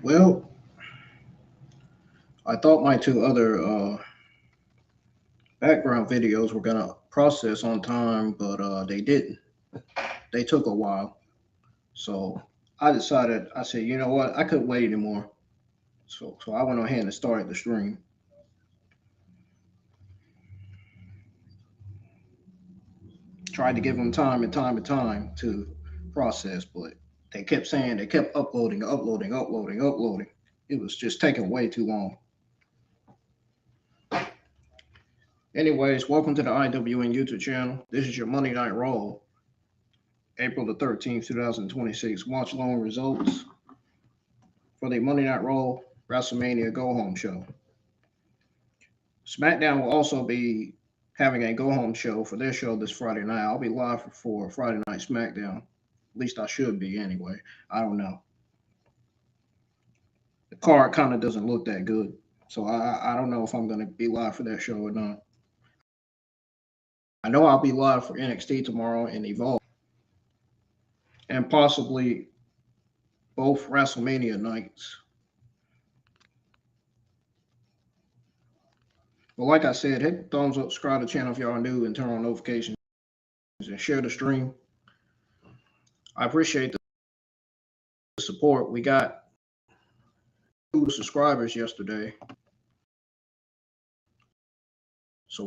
Well, I thought my two other background videos were gonna process on time, but they didn't. They took a while. So I decided, I said, you know what, I couldn't wait anymore. So I went ahead and started the stream. Tried to give them time and time and time to process, but they kept saying they kept uploading, uploading, uploading, uploading. It was just taking way too long. Anyways, welcome to the IWN YouTube channel. This is your Monday Night Raw, April the 13th, 2026 watch along results for the Monday Night Raw WrestleMania Go Home show. SmackDown will also be having a go home show for their show this Friday night. I'll be live for Friday Night SmackDown. At least I should be anyway. I don't know. The card kind of doesn't look that good. So I don't know if I'm going to be live for that show or not. I know I'll be live for NXT tomorrow and Evolve. And possibly both WrestleMania nights. But like I said, hit thumbs up, subscribe to the channel if y'all are new, and turn on notifications and share the stream. I appreciate the support. We got 2 subscribers yesterday. So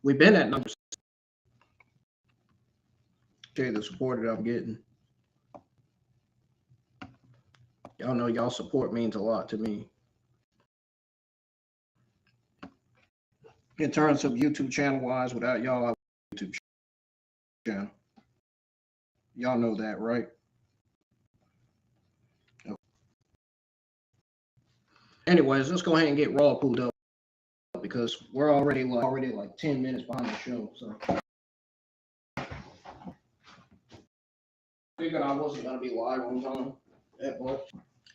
we've been at number 6. The support that I'm getting. Y'all know y'all support means a lot to me. In terms of YouTube channel wise, without y'all, I YouTube channel. Y'all know that, right? Okay. Anyways, let's go ahead and get Raw pulled up because we're already like 10 minutes behind the show. So figured I wasn't gonna be live on time that much.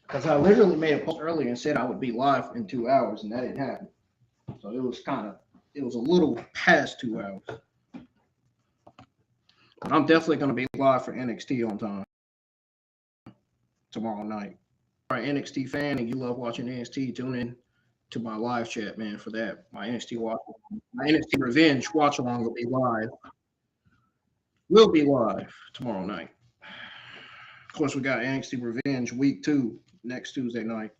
Because I literally made a post earlier and said I would be live in 2 hours, and that didn't happen. So it was a little past 2 hours. But I'm definitely going to be live for NXT on time tomorrow night. If you're an NXT fan and you love watching NXT, tune in to my live chat, man, for that. My NXT Revenge watch along will be live. Will be live tomorrow night. Of course, we got NXT Revenge week 2 next Tuesday night.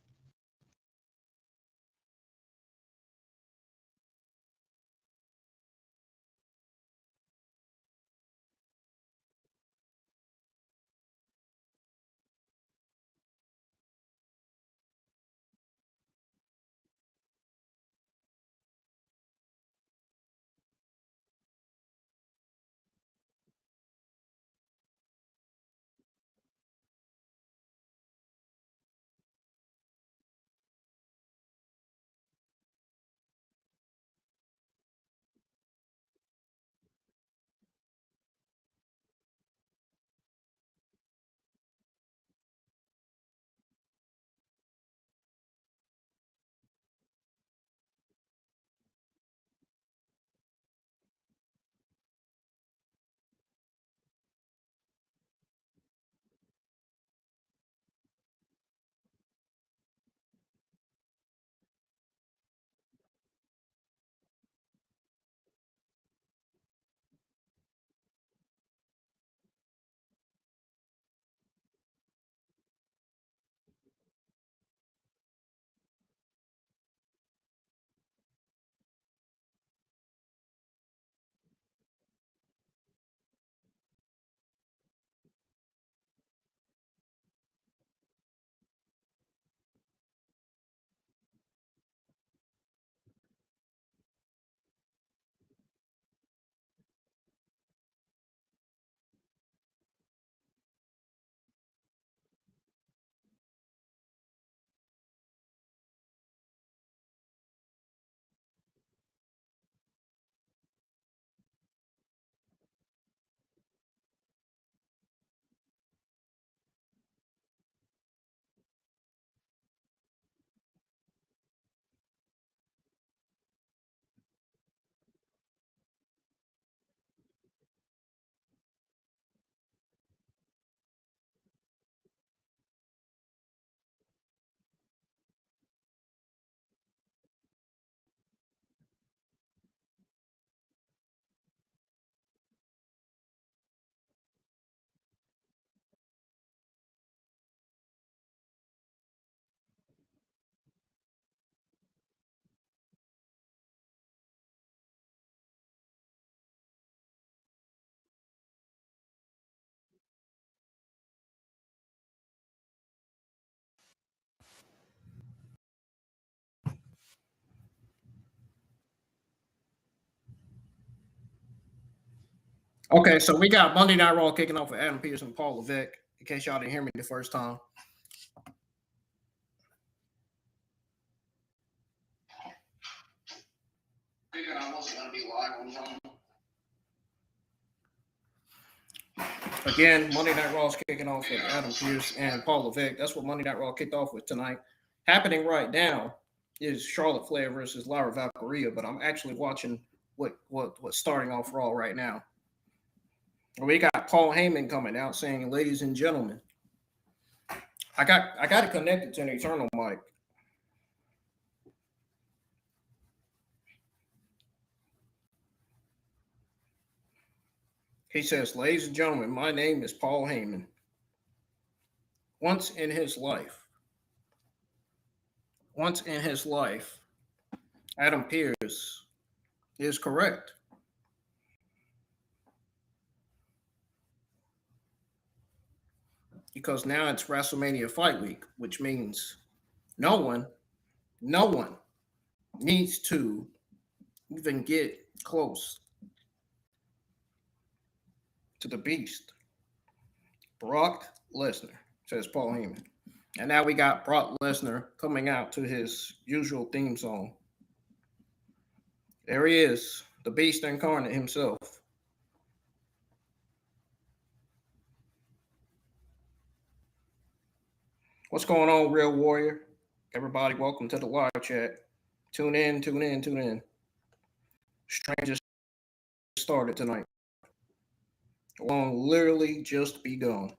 Okay, so we got Monday Night Raw kicking off with Adam Pearce and Paul Levesque. In case y'all didn't hear me the first time. I wasn't gonna be live on Zoom. Again, Monday Night Raw is kicking off with Adam Pearce and Paul Levesque. That's what Monday Night Raw kicked off with tonight. Happening right now is Charlotte Flair versus Lyra Valkyria, but I'm actually watching what's starting off Raw right now. We got Paul Heyman coming out saying, "Ladies and gentlemen," I got it connected to an Eternal mic. He says, "Ladies and gentlemen, my name is Paul Heyman. Once in his life, Adam Pearce is correct. Because now it's WrestleMania Fight Week, which means no one needs to even get close to the beast. Brock Lesnar," says Paul Heyman. And now we got Brock Lesnar coming out to his usual theme song. There he is, the beast incarnate himself. What's going on, Real Warrior? Everybody, welcome to the live chat. Tune in. Stream just started tonight. Will literally just be gone.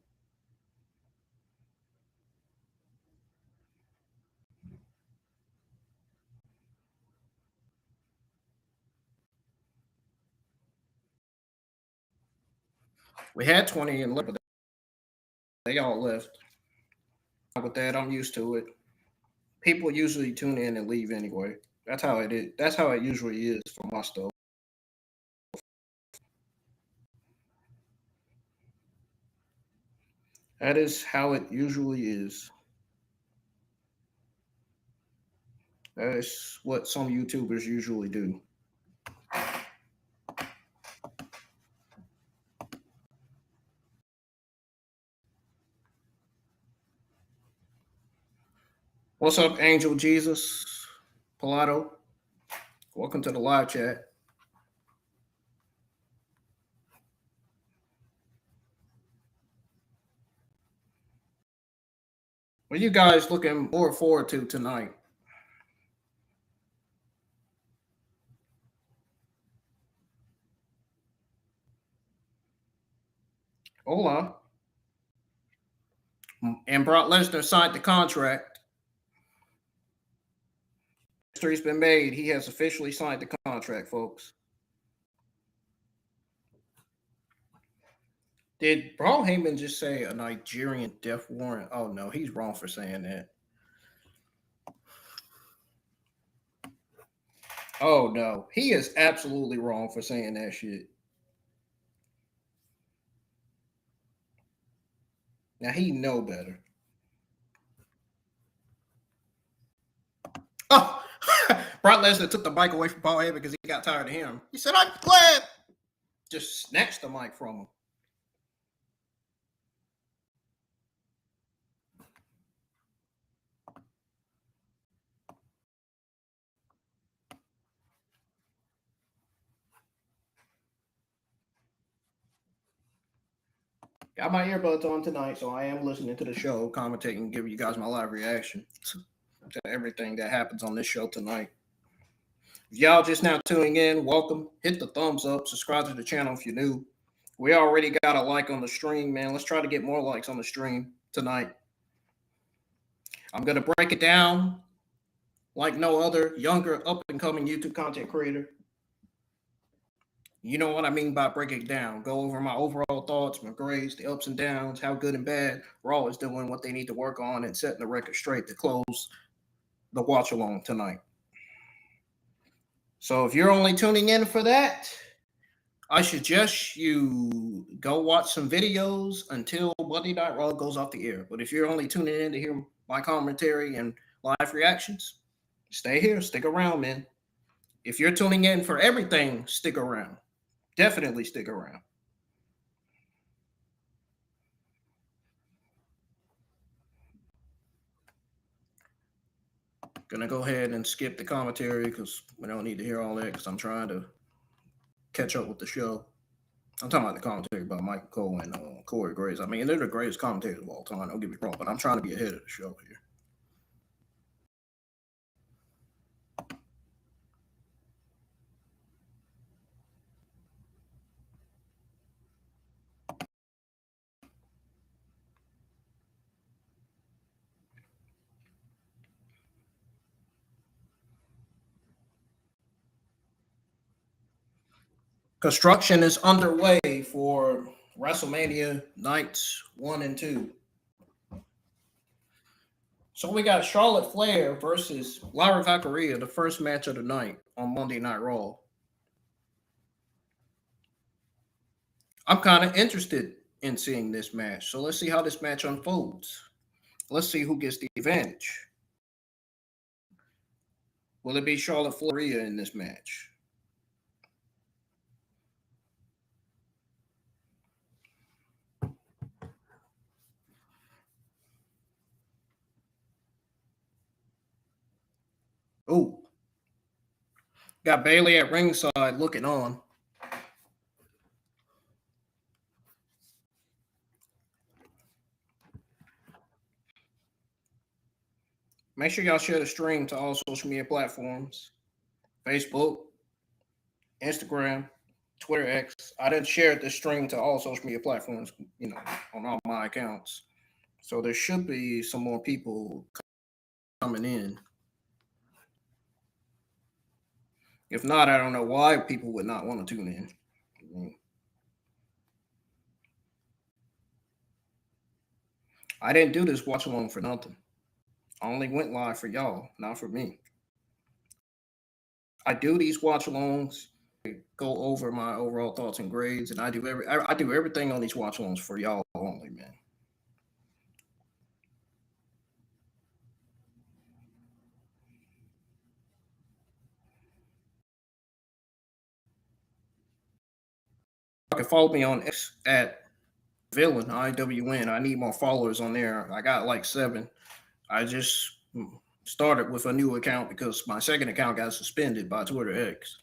We had 20 and but they all left. With that, I'm used to it. People usually tune in and leave anyway. That's how it is. That's how it usually is for my stuff. That is how it usually is. That is what some YouTubers usually do. What's up, Angel Jesus? Pilato? Welcome to the live chat. What are you guys looking more forward to tonight? Hola. And Brock Lesnar signed the contract. History's been made. He has officially signed the contract, folks. Did Paul Heyman just say a Nigerian death warrant? Oh, no, he's wrong for saying that. Oh, no, he is absolutely wrong for saying that shit. Now, he know better. Oh, Brock Lesnar took the mic away from Paul Heyman because he got tired of him. He said, "I'm glad." Just snatched the mic from him. Got my earbuds on tonight, so I am listening to the show, commentating, giving you guys my live reaction to everything that happens on this show tonight. If y'all just now tuning in, welcome. Hit the thumbs up. Subscribe to the channel if you're new. We already got a like on the stream, man. Let's try to get more likes on the stream tonight. I'm going to break it down like no other younger up-and-coming YouTube content creator. You know what I mean by break it down. Go over my overall thoughts, my grades, the ups and downs, how good and bad Raw is doing, what they need to work on, and setting the record straight to close the watch along tonight. So if you're only tuning in for that, I suggest you go watch some videos until Monday Night Raw goes off the air. But if you're only tuning in to hear my commentary and live reactions, stay here, stick around, man. If you're tuning in for everything, stick around. Definitely stick around. Gonna go ahead and skip the commentary because we don't need to hear all that because I'm trying to catch up with the show. I'm talking about the commentary about Michael Cole and Corey Graves. I mean, they're the greatest commentators of all time. Don't get me wrong, but I'm trying to be ahead of the show here. Construction is underway for WrestleMania nights 1 and 2. So we got Charlotte Flair versus Lyra Valkyria, the first match of the night on Monday Night Raw. I'm kind of interested in seeing this match. So let's see how this match unfolds. Let's see who gets the advantage. Will it be Charlotte Flair in this match? Oh, got Bayley at ringside looking on. Make sure y'all share the stream to all social media platforms. Facebook, Instagram, Twitter X. I didn't share the stream to all social media platforms, on all my accounts. So there should be some more people coming in. If not, I don't know why people would not want to tune in. I didn't do this watch along for nothing. I only went live for y'all, not for me. I do these watch alongs, go over my overall thoughts and grades, and I do everything on these watch alongs for y'all only, man. You can follow me on X at Villain IWN. I need more followers on there. I got like 7. I just started with a new account because my second account got suspended by Twitter X.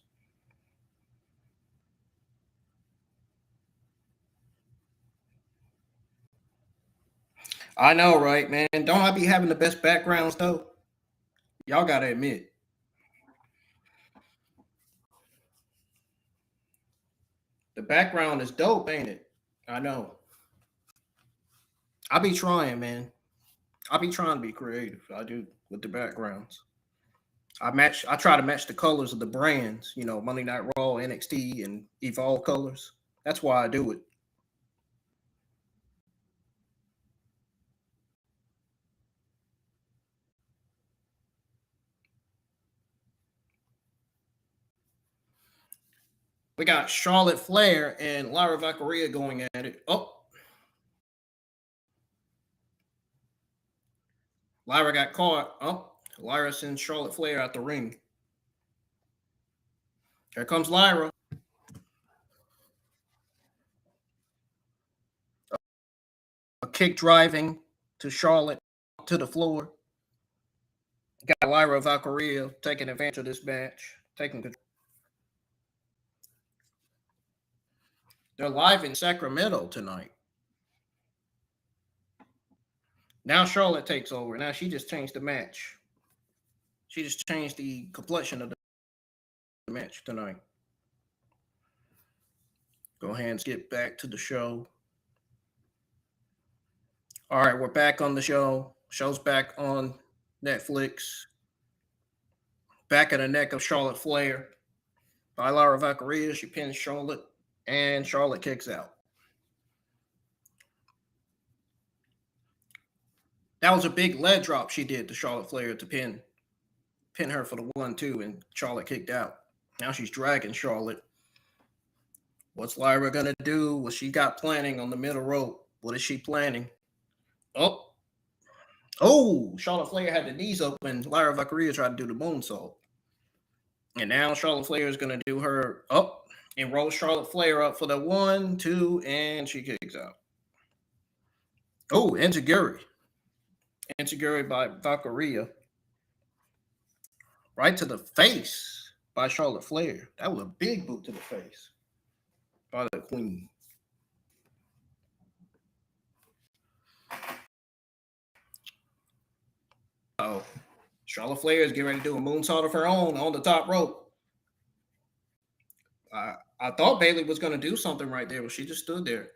I know, right, man? Don't I be having the best backgrounds though? Y'all gotta admit. The background is dope, ain't it? I know. I be trying, man. I be trying to be creative. I do with the backgrounds. I try to match the colors of the brands, Monday Night Raw, NXT, and Evolve colors. That's why I do it. We got Charlotte Flair and Lyra Valkyria going at it. Oh. Lyra got caught. Oh. Lyra sends Charlotte Flair out the ring. Here comes Lyra. A kick driving to Charlotte to the floor. Got Lyra Valkyria taking advantage of this match. Taking control. They're live in Sacramento tonight. Now Charlotte takes over. Now she just changed the match. She just changed the complexion of the match tonight. Go ahead and skip back to the show. All right, we're back on the show. Show's back on Netflix. Back of the neck of Charlotte Flair by Lyra Valkyria. She pins Charlotte, and Charlotte kicks out. That was a big leg drop she did to Charlotte Flair to pin her for the 1-2, and Charlotte kicked out. Now she's dragging Charlotte. What's Lyra gonna do? What she got planning on the middle rope? What is she planning? Oh, Charlotte Flair had the knees open. Lyra Valkyria tried to do the moonsault. And now Charlotte Flair is going to do her up and roll Charlotte Flair up for the 1-2, and she kicks out. Oh, Enzuigiri. Enzuigiri by Valkyria. right to the face by Charlotte Flair. That was a big boot to the face by the Queen. Oh, Charlotte Flair is getting ready to do a moonsault of her own on the top rope. I thought Bayley was going to do something right there, but she just stood there.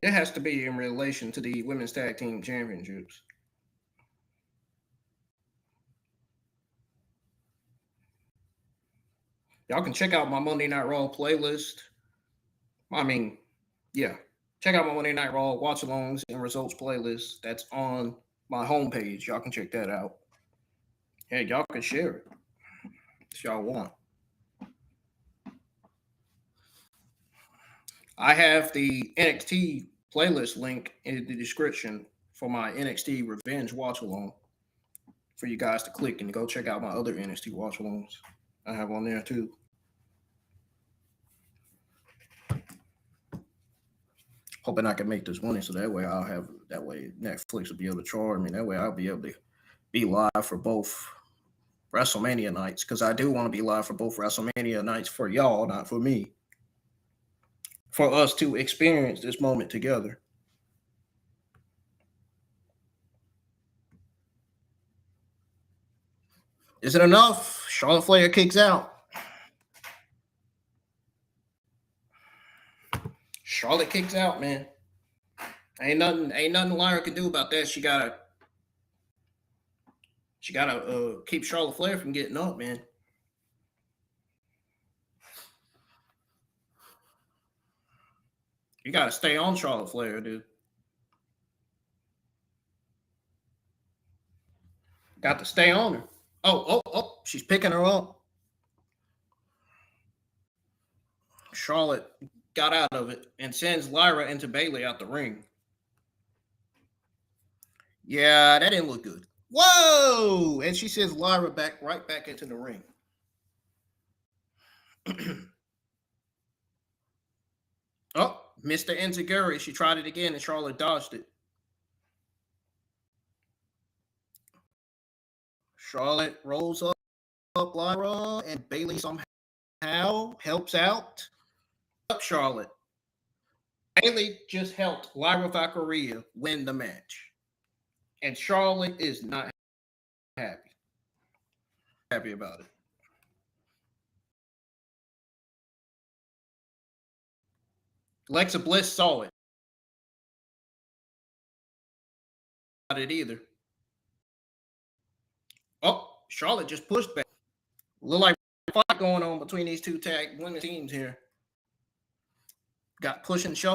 It has to be in relation to the Women's Tag Team Championships. Y'all can check out my Monday Night Raw playlist. I mean, yeah. Check out my Monday Night Raw watch-alongs and results playlist. That's on my homepage. Y'all can check that out. Hey, y'all can share it if y'all want. I have the NXT playlist link in the description for my NXT Revenge watch-along for you guys to click and go check out my other NXT watch-alongs. I have on there too. Hoping I can make this money so that way Netflix will be able to charge me. That way I'll be able to be live for both WrestleMania nights, because I do want to be live for both WrestleMania nights for y'all, not for me. For us to experience this moment together. Is it enough? Charlotte Flair kicks out. Charlotte kicks out, man. Ain't nothing Lyra can do about that. She gotta keep Charlotte Flair from getting up, man. You gotta stay on Charlotte Flair, dude. Got to stay on her. Oh, she's picking her up. Charlotte got out of it and sends Lyra into Bayley out the ring. Yeah, that didn't look good. Whoa! And she sends Lyra right back into the ring. Oh, Mr. Enziguri. She tried it again and Charlotte dodged it. Charlotte rolls up Lyra and Bayley somehow helps out. Up Charlotte. Bayley just helped Lyra Valkyria win the match. And Charlotte is not happy about it. Alexa Bliss saw it. Not it either. Oh, Charlotte just pushed back. Look like a fight going on between these two tag women teams here. Got push and shove.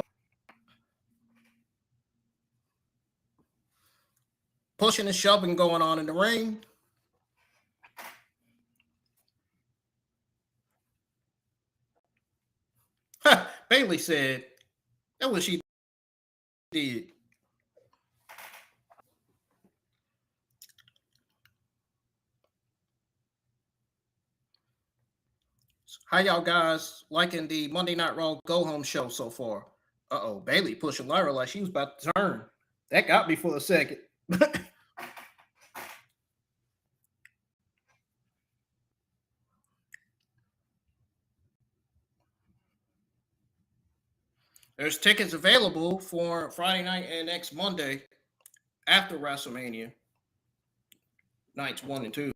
Pushing and shoving going on in the ring. Bayley said that was she did. How y'all guys liking the Monday Night Raw Go Home show so far? Uh-oh, Bayley pushing Lyra like she was about to turn. That got me for a second. There's tickets available for Friday night and next Monday after WrestleMania, nights 1 and 2.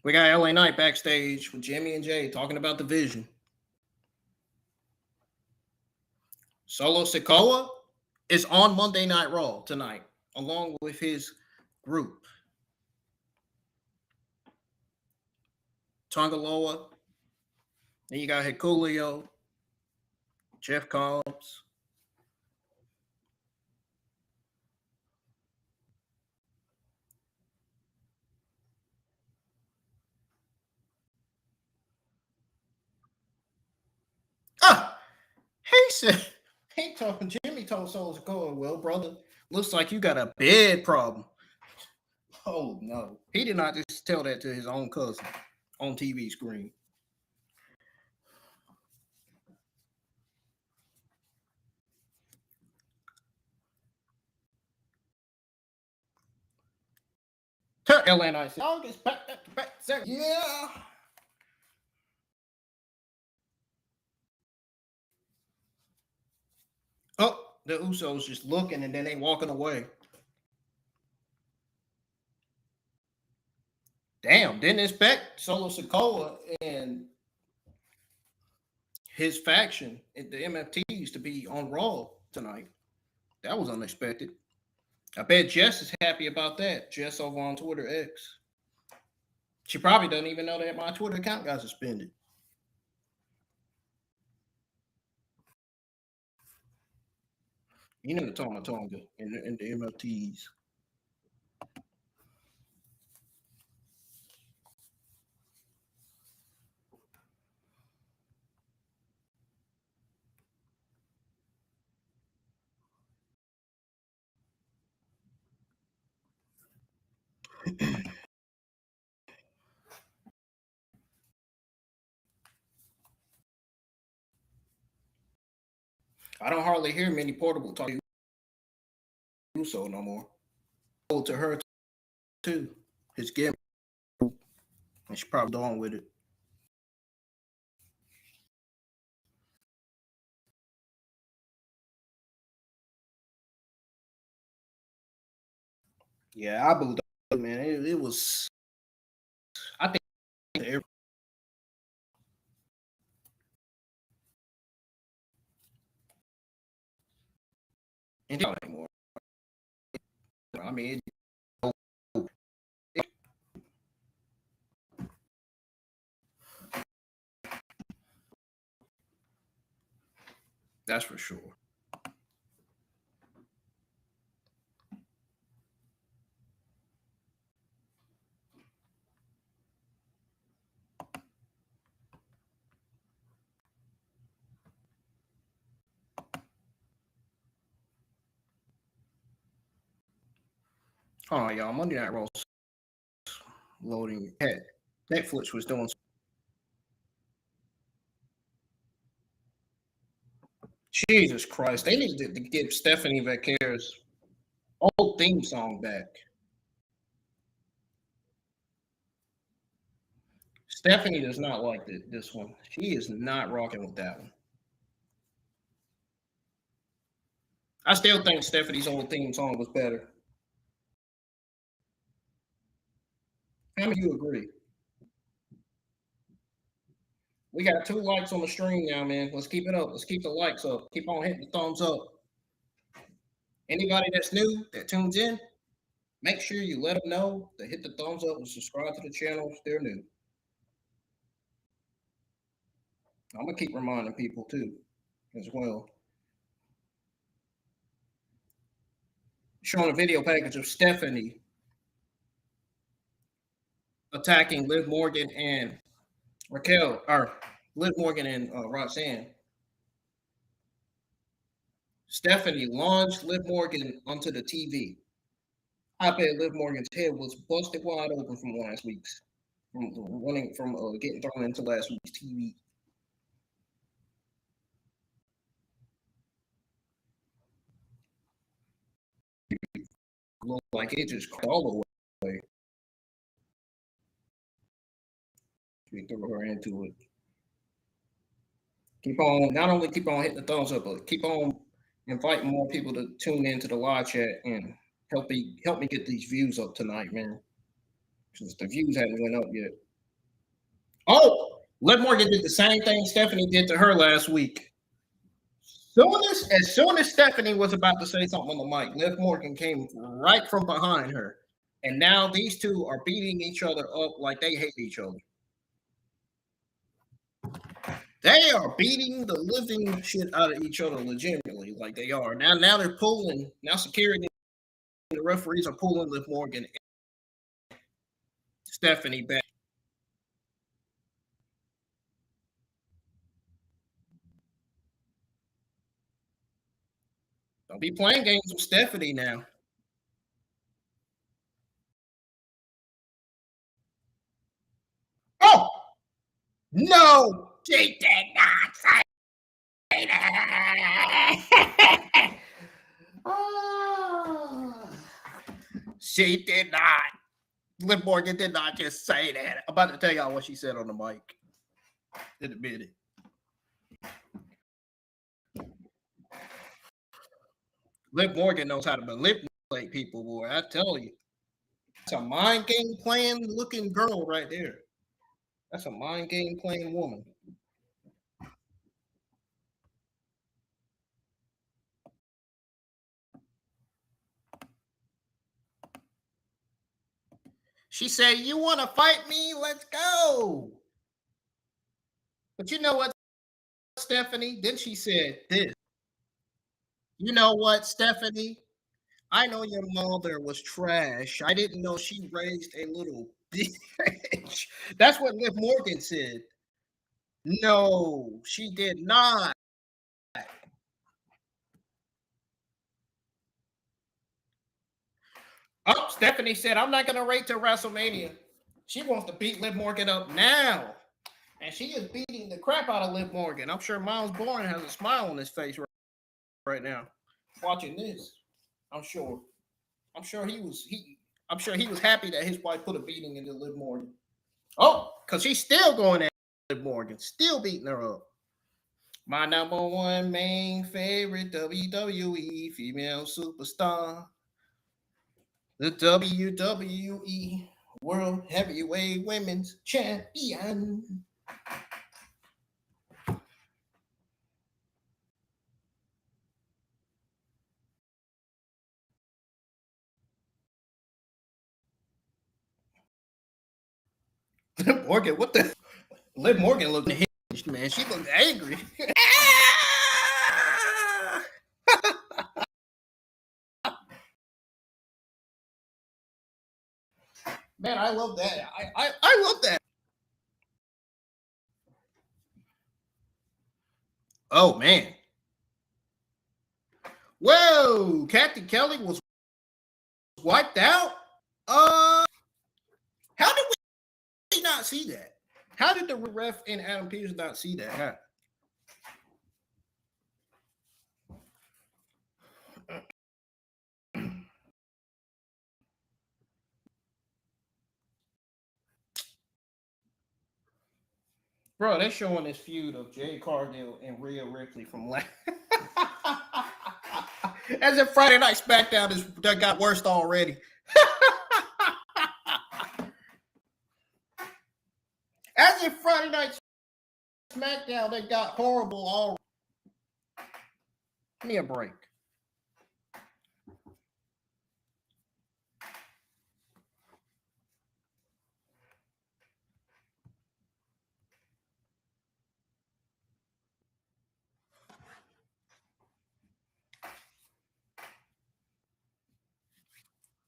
We got LA Knight backstage with Jimmy and Jay talking about the vision. Solo Sikoa is on Monday Night Raw tonight, along with his group. Tongaloa. Then you got Hikuleo, Jeff Cobbs. He said, Jimmy told Solo Sikoa, well, brother, looks like you got a bed problem. Oh, no. He did not just tell that to his own cousin on TV screen. LNI said, August, back. Yeah. Oh, the Usos just looking and then they walking away. Damn, didn't expect Solo Sikoa and his faction, the MFTs, to be on Raw tonight. That was unexpected. I bet Jess is happy about that. Jess over on Twitter X. She probably doesn't even know that my Twitter account got suspended. You know the Tonga and the MFTs. I don't hardly hear many portable talk Uso no more. To her too. His gimmick. And she probably done with it. Yeah, I booed up, man. It was. I think. Anymore. I mean, that's for sure. Oh, y'all, Monday Night Raw loading. Netflix was doing. Jesus Christ, they need to give Stephanie Vacquer's old theme song back. Stephanie does not like this one. She is not rocking with that one. I still think Stephanie's old theme song was better. How many you agree? We got 2 likes on the stream now, man. Let's keep it up. Let's keep the likes up. Keep on hitting the thumbs up. Anybody that's new that tunes in, make sure you let them know to hit the thumbs up and subscribe to the channel if they're new. I'm gonna keep reminding people too, as well. Showing a video package of Stephanie attacking Liv Morgan and Raquel, or Liv Morgan and Roxanne. Stephanie launched Liv Morgan onto the TV. I bet Liv Morgan's head was busted wide open from last week's, from getting thrown into last week's TV. Looked like it just all the way. We threw her into it. Keep on, not only keep on hitting the thumbs up, but keep on inviting more people to tune into the live chat and help me get these views up tonight, man. Because the views haven't went up yet. Oh, Liv Morgan did the same thing Stephanie did to her last week. As soon as Stephanie was about to say something on the mic, Liv Morgan came right from behind her. And now these two are beating each other up like they hate each other. They are beating the living shit out of each other legitimately, like they are. Now they're pulling, now security and the referees are pulling Liv Morgan and Stephanie back. Don't be playing games with Stephanie now. Oh! No! She did not say that! Oh. She did not. Liv Morgan did not just say that. I'm about to tell y'all what she said on the mic in a minute. Liv Morgan knows how to manipulate people, boy. I tell you. That's a mind game playing looking girl right there. That's a mind game playing woman. She said, "You want to fight me? Let's go." But you know what, Stephanie? Then she said this. You know what, Stephanie? I know your mother was trash. I didn't know she raised a little bitch. That's what Liv Morgan said. No, she did not. Oh, Stephanie said, I'm not going to wait till WrestleMania. She wants to beat Liv Morgan up now. And she is beating the crap out of Liv Morgan. I'm sure Miles Bourne has a smile on his face right now watching this. I'm sure. I'm sure he was happy that his wife put a beating into Liv Morgan. Oh, because she's still going at Liv Morgan, still beating her up. My number one main favorite WWE female superstar, the WWE World Heavyweight Women's Champion. Liv Morgan, what the? Liv Morgan looked hinged, man. She looked angry. Man, I love that. I love that. Oh man. Whoa, Kathy Kelly was wiped out. How did we not see that? How did the ref and Adam Pearce not see that? Bro, they're showing this feud of Jay Cargill and Rhea Ripley from last. As if Friday Night SmackDown that got worse already. As if Friday Night SmackDown that got horrible already. Give me a break.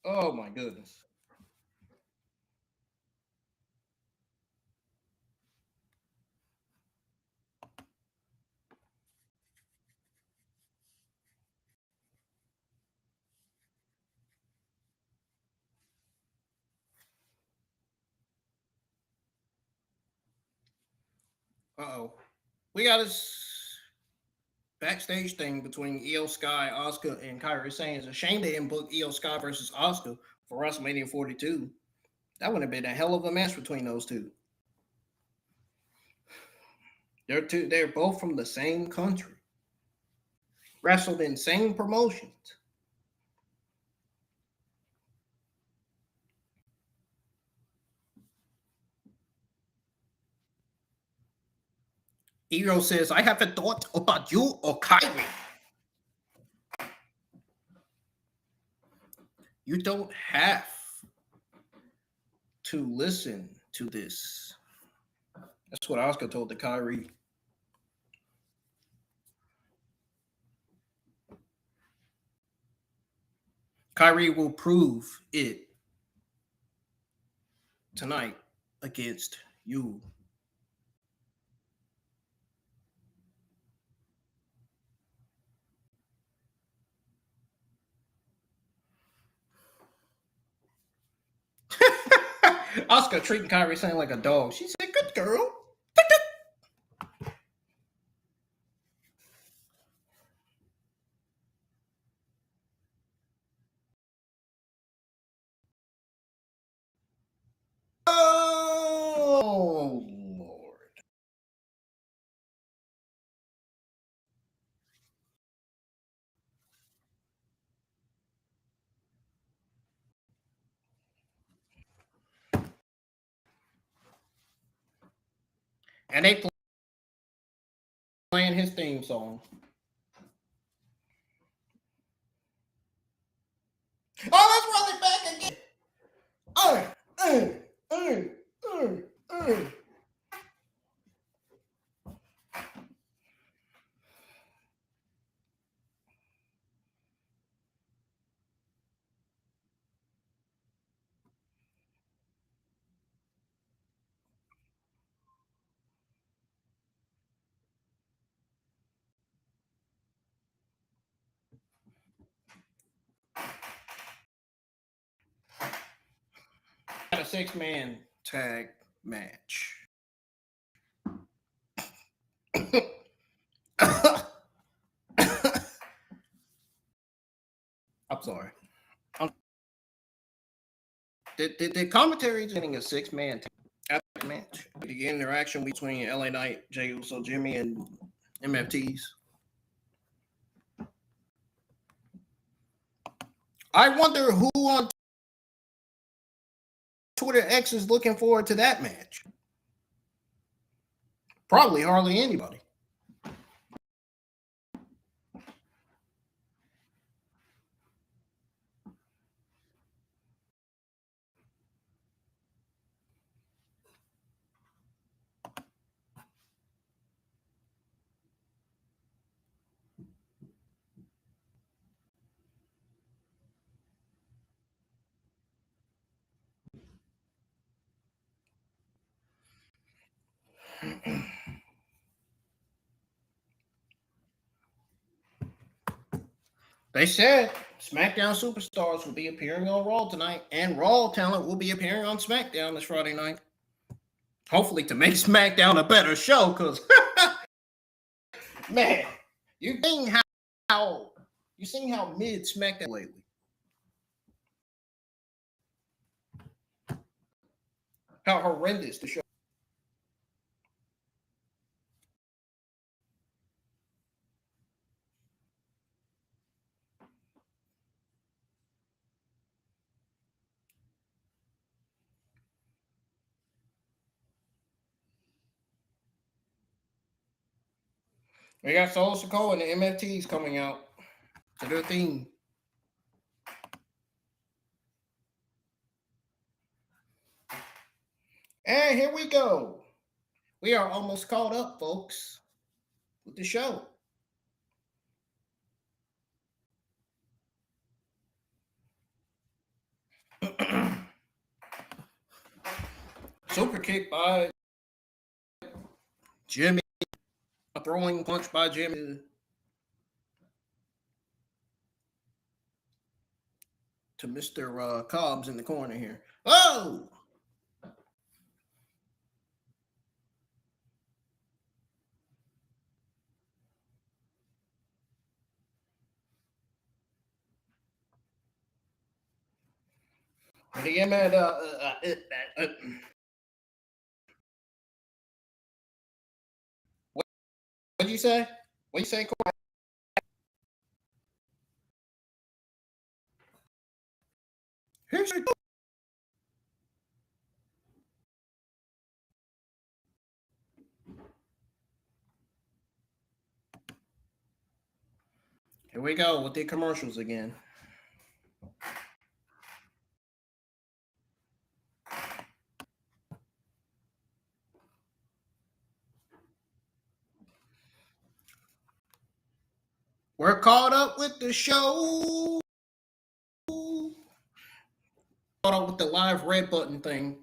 Oh my goodness. Uh-oh. We got this backstage thing between Io Sky, Oscar, and Kairi Sane. It's a shame they didn't book Io Sky versus Oscar for WrestleMania 42. That would have been a hell of a match between those two. They're both from the same country. Wrestled in same promotions. Io says, I haven't thought about you or Kyrie. You don't have to listen to this. That's what Oscar told the Kyrie. Kyrie will prove it tonight against you. Oscar treating Kyrie Sane like a dog. She said, good girl. Oh, Lord. And they playing his theme song. Oh, let's run it back again. A 6-man tag match. I'm sorry. The commentary is getting a 6-man tag match. The interaction between LA Knight, Jey Uso, Jimmy, and MFTs. I wonder who on Twitter X is looking forward to that match. Probably hardly anybody. They said SmackDown superstars will be appearing on Raw tonight, and Raw talent will be appearing on SmackDown this Friday night. Hopefully to make SmackDown a better show, because man, you seen how mid SmackDown lately. How horrendous the show. We got Solo Sikoa and the MFTs coming out to their theme. And here we go. We are almost caught up, folks, with the show. Super kick by Jimmy. A throwing punch by Jimmy to Mr. Cobbs in the corner here. Oh! And again, man, what'd you say? What'd you say, Corey? Here's your... Here we go with the commercials again. We're caught up with the show. Caught up with the live red button thing.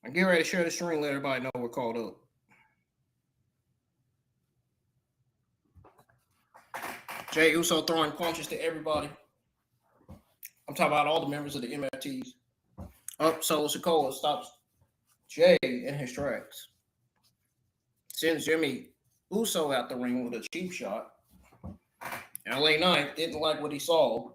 I'm getting ready to share the screen, let everybody know we're caught up. Jey Uso throwing punches to everybody. I'm talking about all the members of the MFTs. Up, Solo Sikoa stops Jey in his tracks. Sends Jimmy Uso out the ring with a cheap shot. LA Knight didn't like what he saw.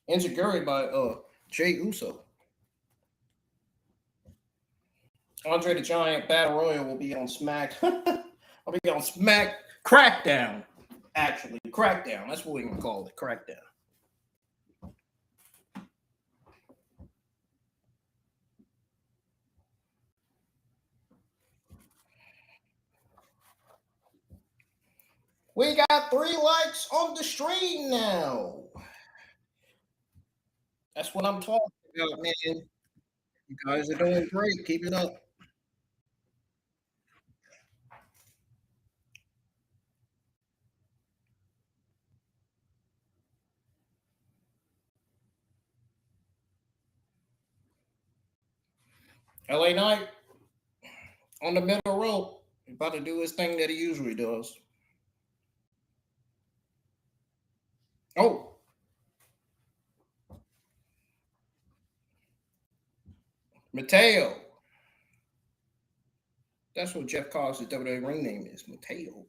Insecurity by Jay Uso. Andre the Giant Battle Royal will be on Smack. I'll be on Smack Crackdown. Actually, Crackdown. That's what we're gonna call it. Crackdown. We got 3 likes on the stream now. That's what I'm talking about, man. You guys are doing great. Keep it up. LA Knight on the middle rope. He's about to do his thing that he usually does. Oh, Mateo. That's what Jeff Cobb's WWE ring name is, Mateo.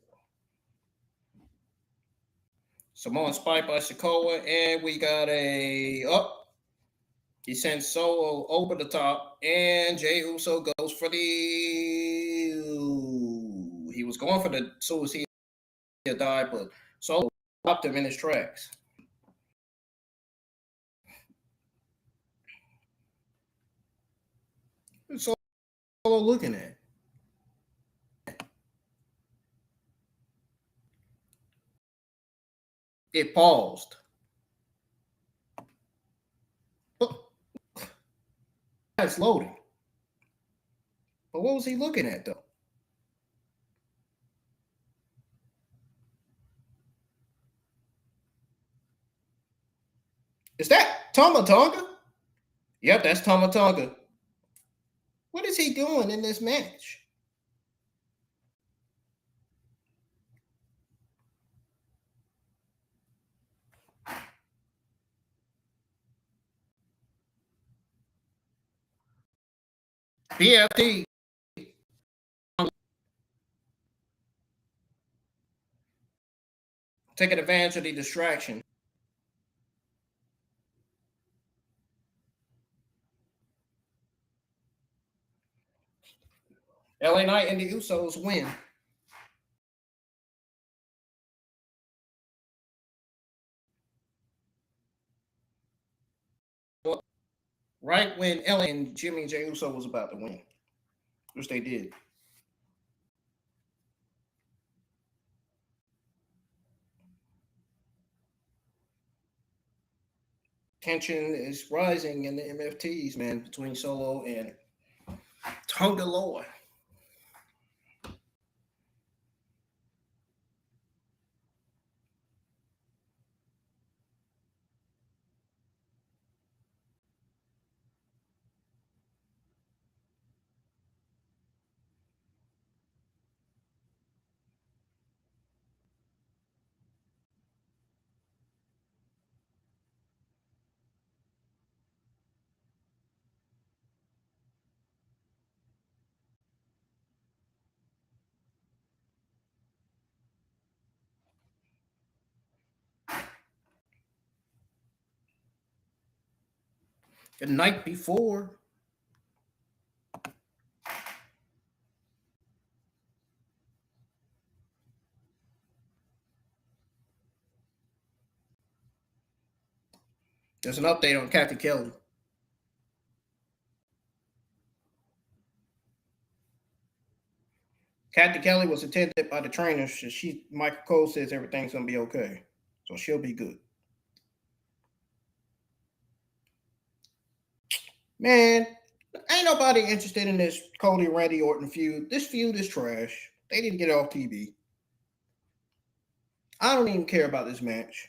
Samoan Spike by Sikoa, and we got a up. He sends Solo over the top, and Jey Uso goes for the. He was going for the suicide dive, but Solo stopped him in his tracks. What's Solo looking at? It paused. Oh, it's loading. But what was he looking at, though? Is that Tama Tonga? Yep, that's Tama Tonga. What is he doing in this match? BFT. Taking advantage of the distraction. LA Knight and the Usos win. Right when LA and Jimmy and Jey Uso was about to win, which they did. Tension is rising in the MFTs, man, between Solo and Tonga Loa. The night before, there's an update on Kathy Kelly. Kathy Kelly was attended by the trainer. Michael Cole says everything's gonna be okay, so she'll be good. Man, ain't nobody interested in this Cody Randy Orton feud. This feud is trash. They need to get it off TV. I don't even care about this match.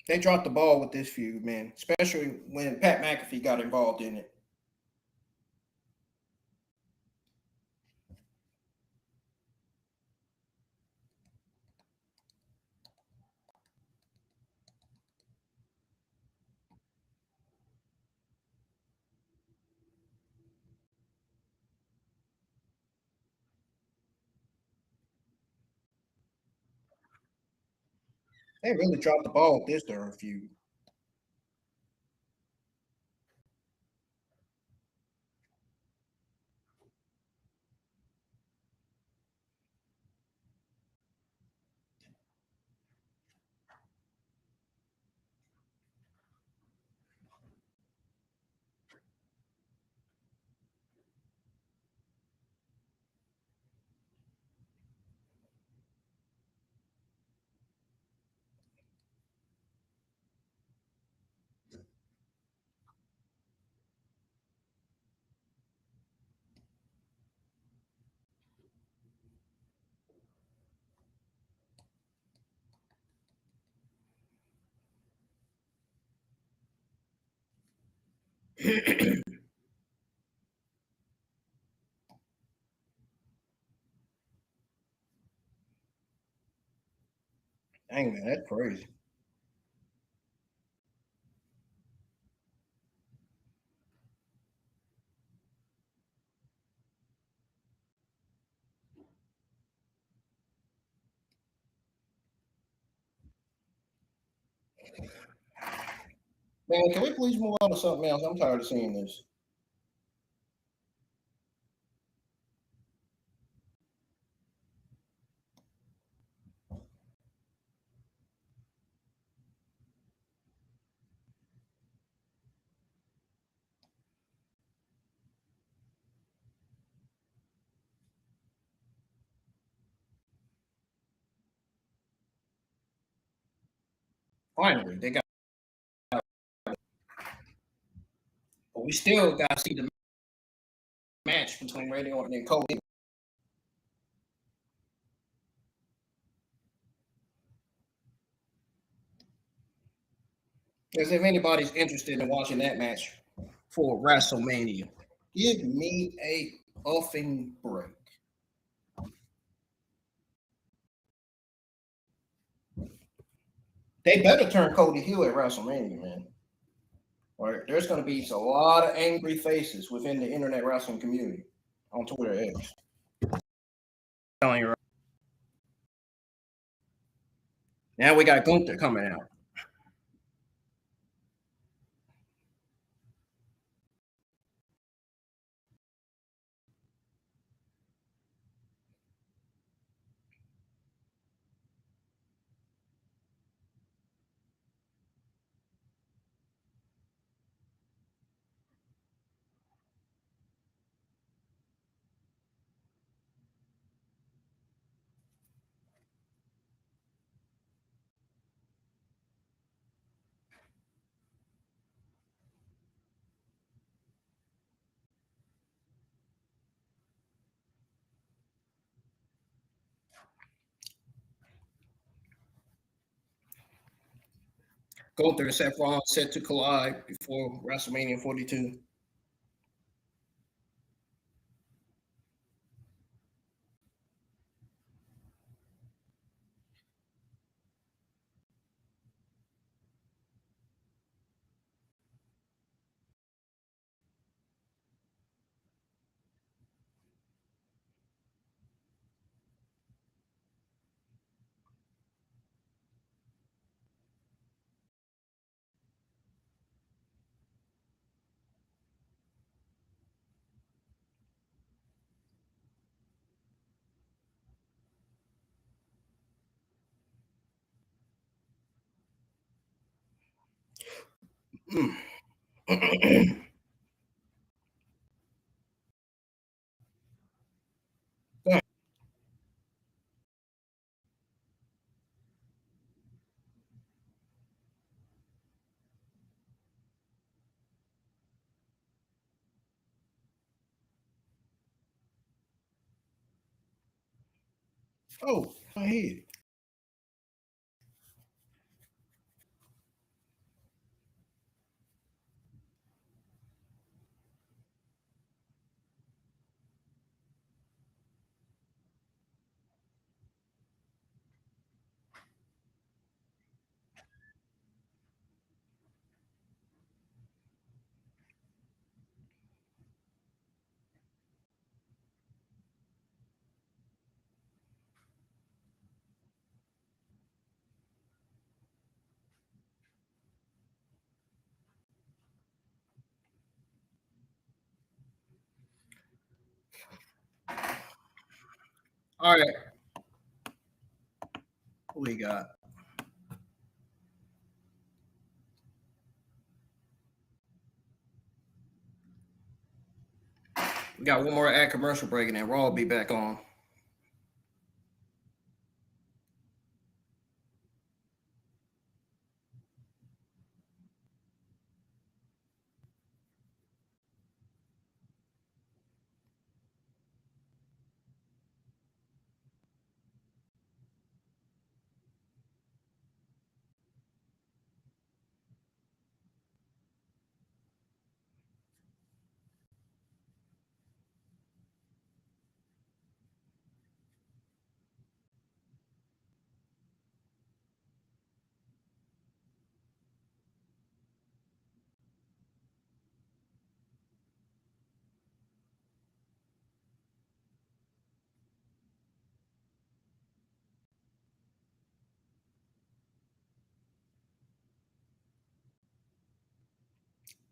They dropped the ball with this feud, man, especially when Pat McAfee got involved in it. They really dropped the ball with this third feud. Dang, man, that's crazy. Man, can we please move on to something else? I'm tired of seeing this. Finally, they got, but we still got to see the match between Randy Orton and Cody. As if anybody's interested in watching that match for WrestleMania. Give me a effing break. They better turn Cody heel at WrestleMania, man. Or there's going to be a lot of angry faces within the internet wrestling community on Twitter X. Telling you right. Now we got Gunther coming out. Gunther and Seth Rollins set to collide before WrestleMania 42. Oh, my head. All right. What we got? We got one more ad commercial break and then Raw will be back on.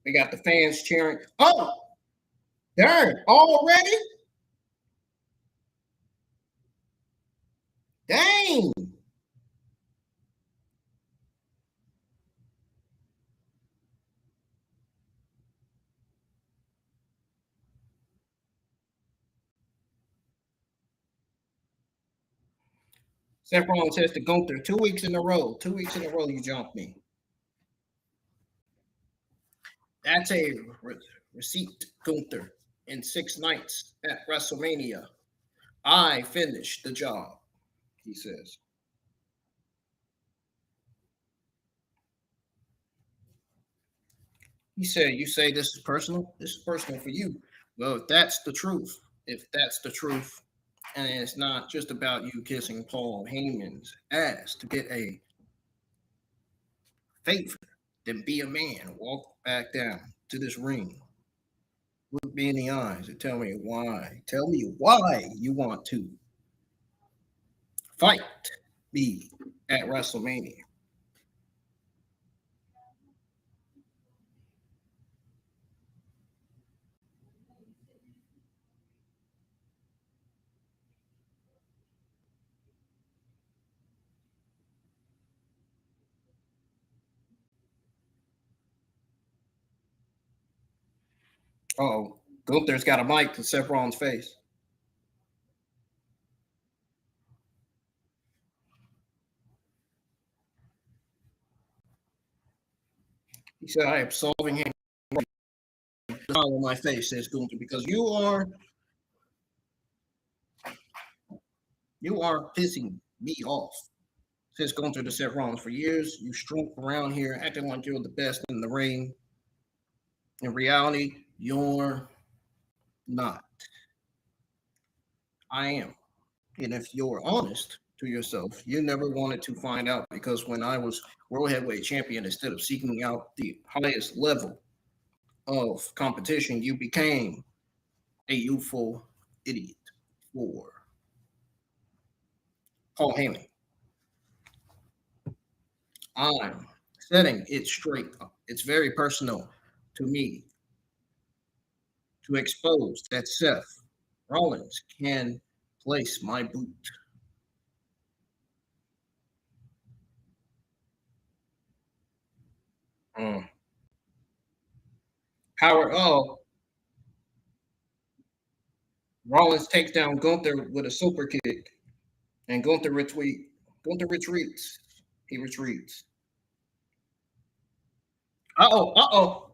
We got the fans cheering. Oh, darn, already? Dang. Seth Rollins says to Gunther 2 weeks in a row. 2 weeks in a row, you jumped me. That's a receipt, Gunther. In 6 nights at WrestleMania, I finished the job, he says. He said, you say this is personal? This is personal for you. Well, if that's the truth, and it's not just about you kissing Paul Heyman's ass to get a favor, then be a man, walk back down to this ring, look me in the eyes and tell me why. Tell me why you want to fight me at WrestleMania. Oh, Gunther's got a mic to Seth Rollins' face. He said, I am solving him. Smile on my face, says Gunther, because you are pissing me off. Says Gunther to Seth Rollins, for years you strunk around here acting like you're the best in the ring. In reality, you're not. I am. And if you're honest to yourself, you never wanted to find out because when I was world heavyweight champion, instead of seeking out the highest level of competition, you became a youthful idiot for Paul Heyman. I'm setting it straight up. It's very personal to me to expose that Seth Rollins can place my boot. Mm. Howard, oh, Rollins takes down Gunther with a super kick, and Gunther retweet. Gunther retreats. He retreats. Uh oh.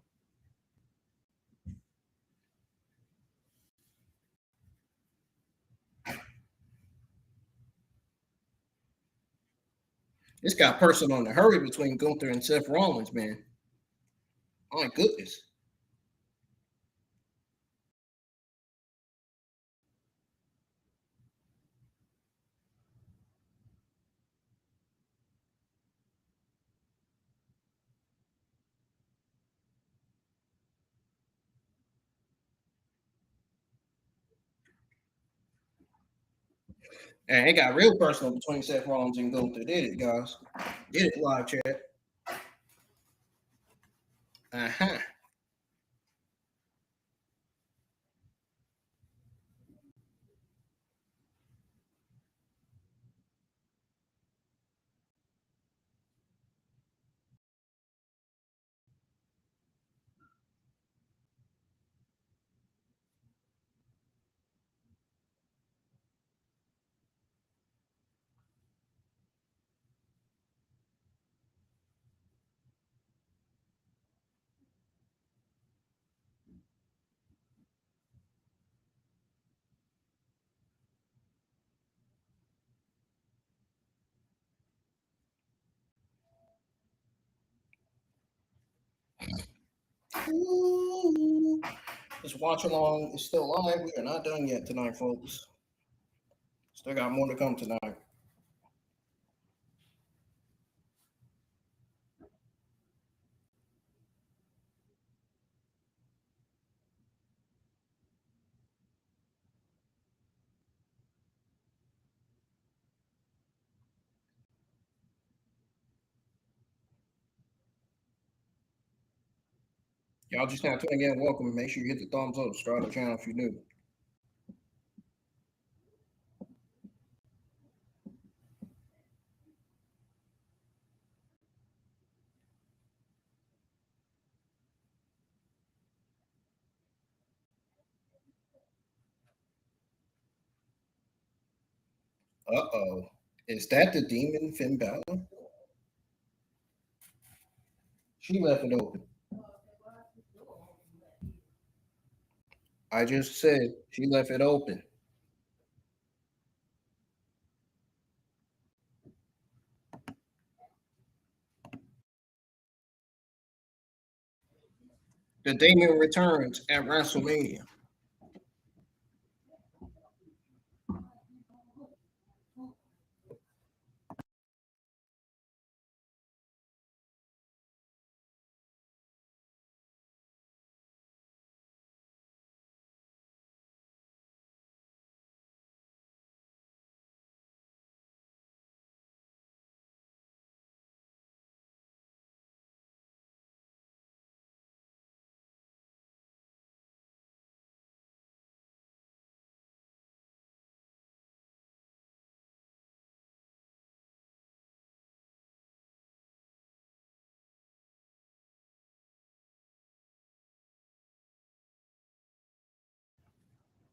This got personal in the hurry between Gunther and Seth Rollins, man. My goodness. And it got real personal between Seth Rollins and Gunther. Did it, guys? Did it, live chat? Uh-huh. Ooh. This watch along is still live. We are not done yet tonight, folks. Still got more to come tonight. Y'all just now tuning in. Welcome. Make sure you hit the thumbs up. Subscribe to the channel if you're new. Uh-oh. Is that the demon Finn Balor? She left it open. I just said she left it open. The demon returns at WrestleMania.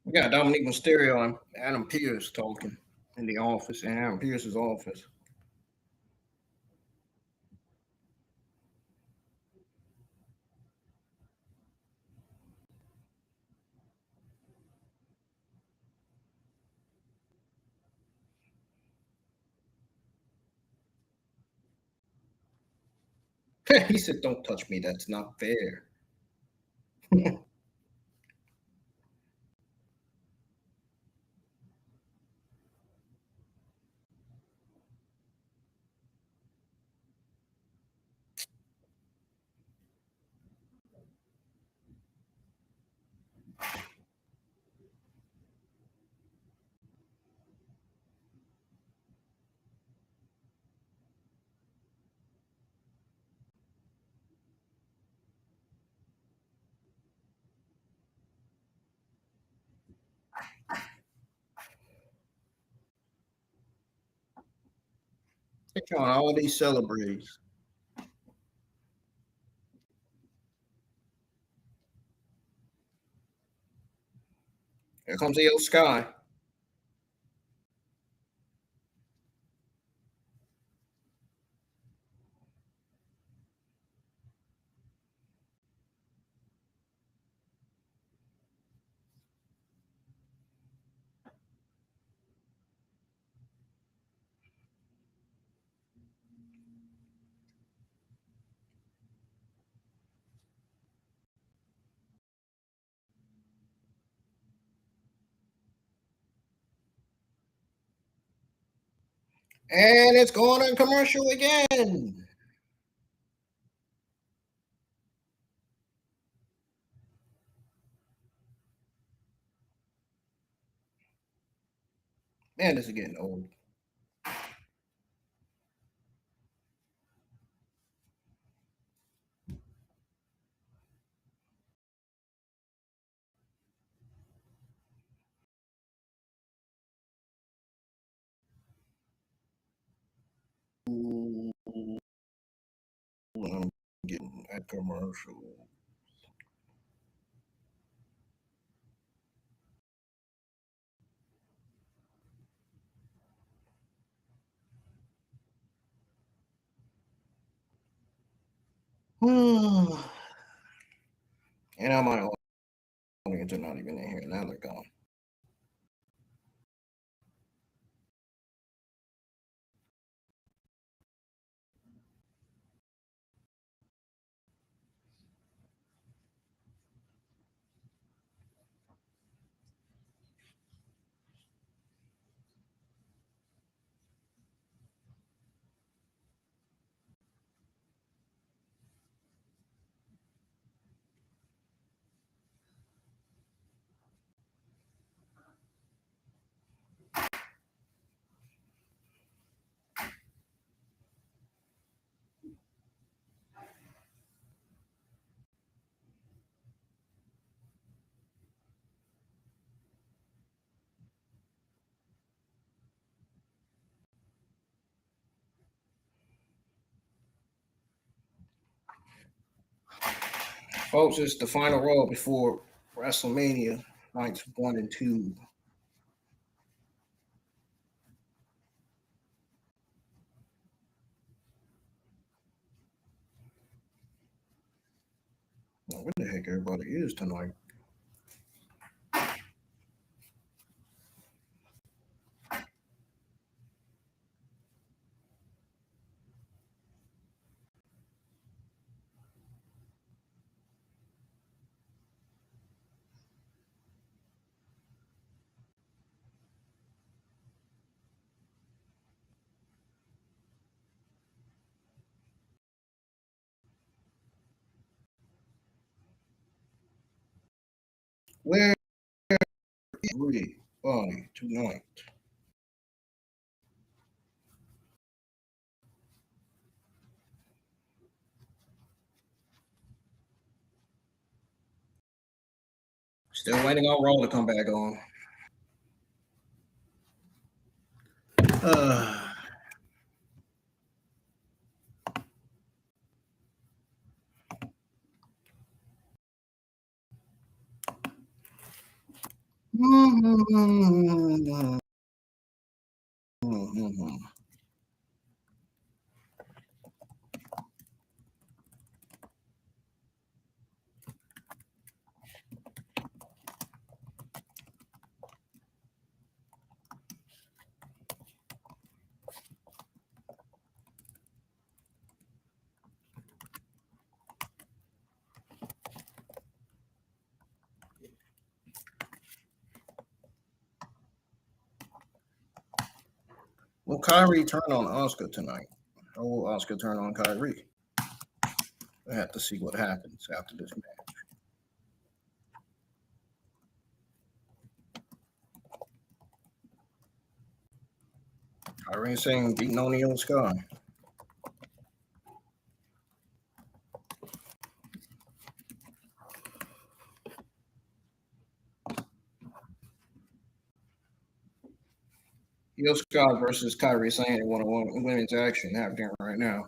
We got Dominique Mysterio and Adam Pearce talking in the office, in Adam Pearce's office. He said, "Don't touch me. That's not fair." They're showing all these celebrities. Here comes the old Sky. And it's going on commercial again. Man, this is getting old. I'm getting that commercial. And I might audience are not even in here. Now they're gone. Folks, it's the final Raw before WrestleMania nights 1 and 2. Now, where the heck everybody is tonight? Where is everybody tonight? Still waiting on Raw to come back on. Will Kyrie turn on Oscar tonight? Or will Oscar turn on Kyrie? I have to see what happens after this match. Kyrie saying beating on the old Sky. Io Scott versus Kyrie Sane in one-on-one women's action happening right now.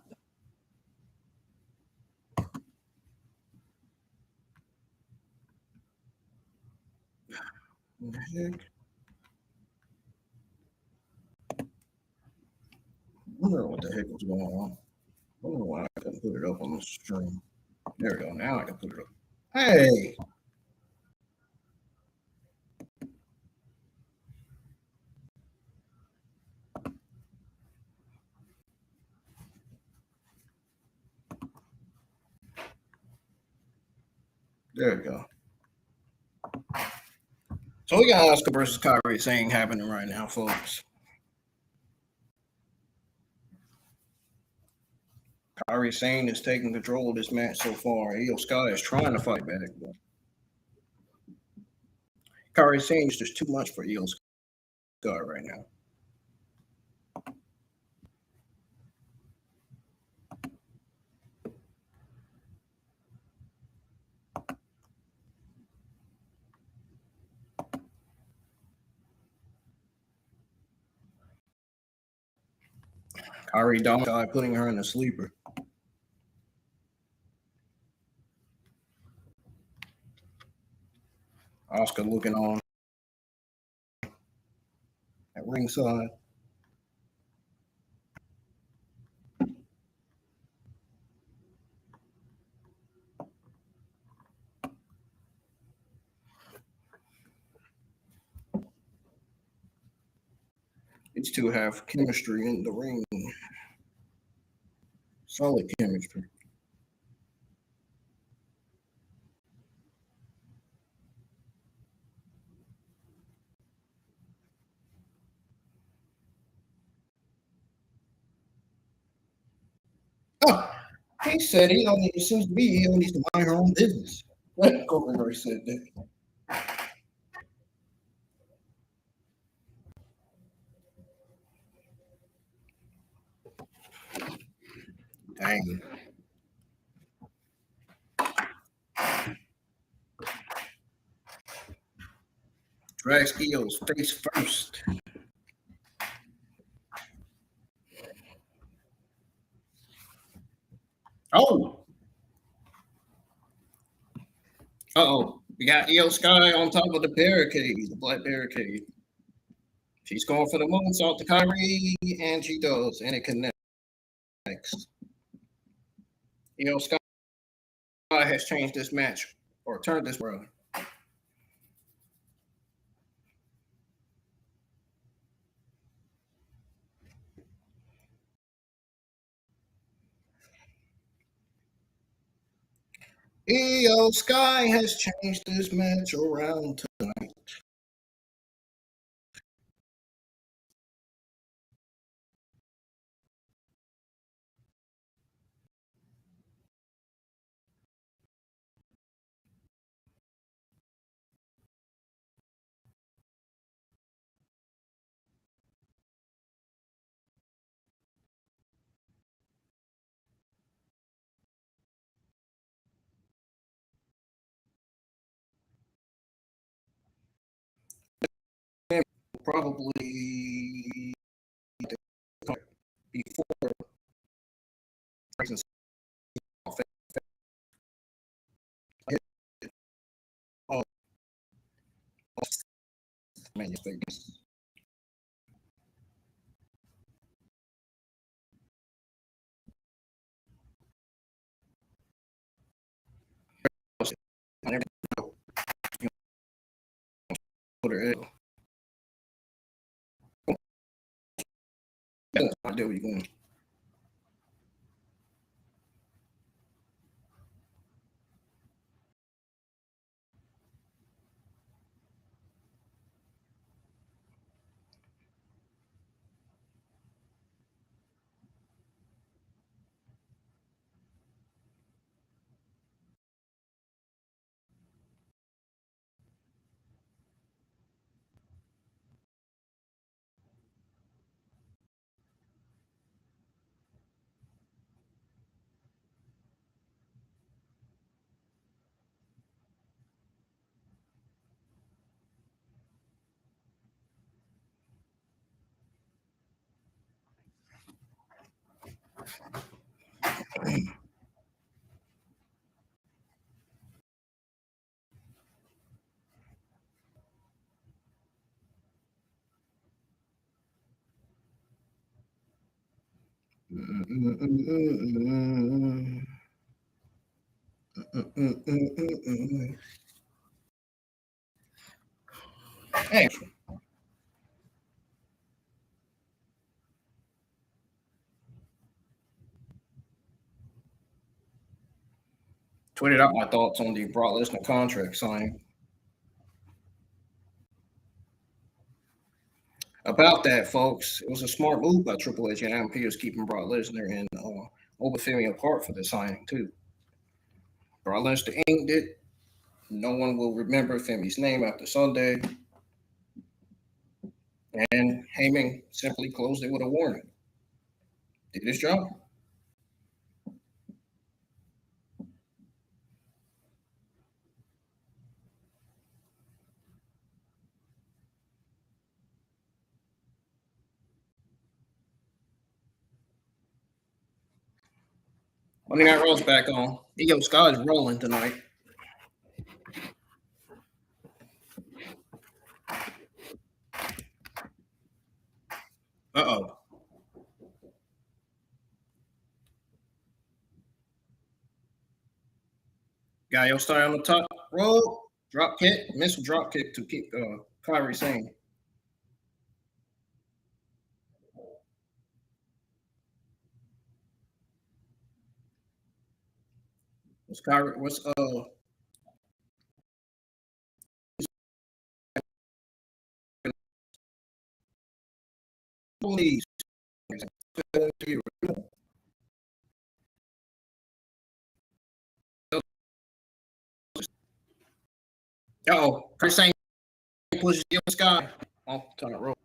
What the heck? I wonder what the heck was going on. I don't know why I couldn't put it up on the stream. There we go. Now I can put it up. Hey! There we go. So we got Oscar versus Kyrie Sane happening right now, folks. Kyrie Sane is taking control of this match so far. Io Sky is trying to fight back, but Kyrie Sane is just too much for Io Sky right now. Kyrie dominated, putting her in a sleeper. Oscar looking on at ringside. These two have chemistry in the ring. Solid chemistry. Oh, he said he only it seems to me he only needs to mind her own business. Coconut said that. Dang. Drags Io's face first. Oh. Uh-oh. We got Io Sky on top of the barricade, the black barricade. She's going for the moonsault to Kyrie, and she does, and it connects. Io Sky has changed this match, or turned this around. Io Sky has changed this match around tonight. Probably before Mania Vegas. I never know. Put her in. I know where you're going. Hey, tweeted out my thoughts on the Brock Lesnar contract signing. About that, folks, it was a smart move by Triple H and Adam Pearce keeping Brock Lesnar and Femi apart for the signing too. Brock Lesnar inked it. No one will remember Femi's name after Sunday, and Heyman simply closed it with a warning. Did his job. Monday Night Raw's back on. Io Sky's rolling tonight. Uh-oh. Io Sky on the top rope. Drop kick. Missile drop kick to keep Kyrie sane. What's Kyrie? What's please? Uh-oh. Chris Saint pushes Io Sky off the top rope.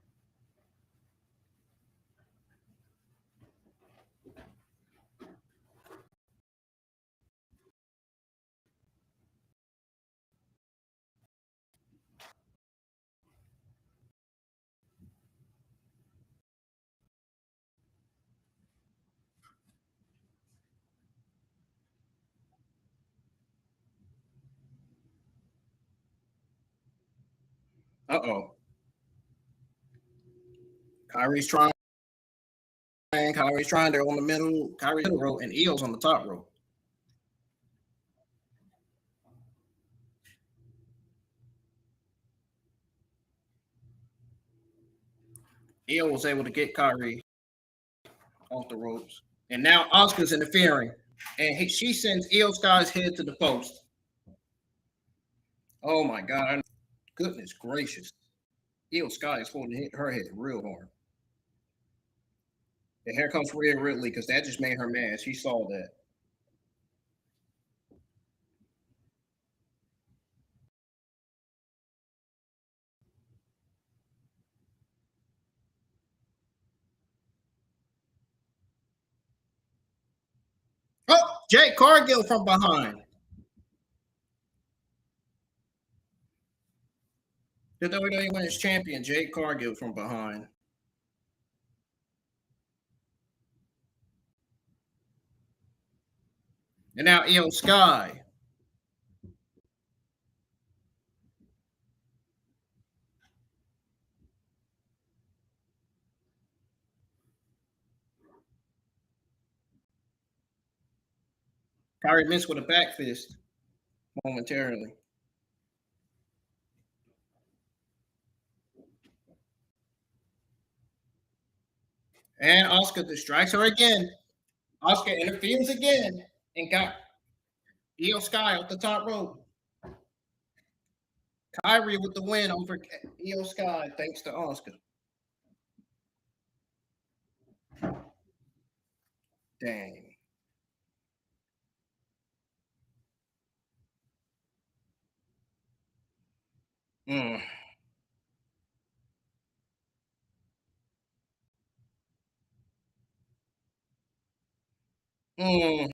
Uh-oh. Kyrie's trying. Kyrie's trying. They're on the middle. Kyrie's middle row, and Eo's on the top row. Io was able to get Kyrie off the ropes. And now Oscar's interfering. And she sends Io Sky's head to the post. Oh my God. Goodness gracious. Io Sky is holding her head real hard. And here comes Rhea Ripley because that just made her mad. She saw that. Oh, Jake Cargill from behind. The WWE Women's Champion, Jake Cargill from behind. And now Io Sky. Kyrie missed with a back fist momentarily. And Oscar distracts her again. Oscar interferes again and got Io Sky off the top rope. Kyrie with the win over Io Sky thanks to Oscar. Dang. Mm. Mm.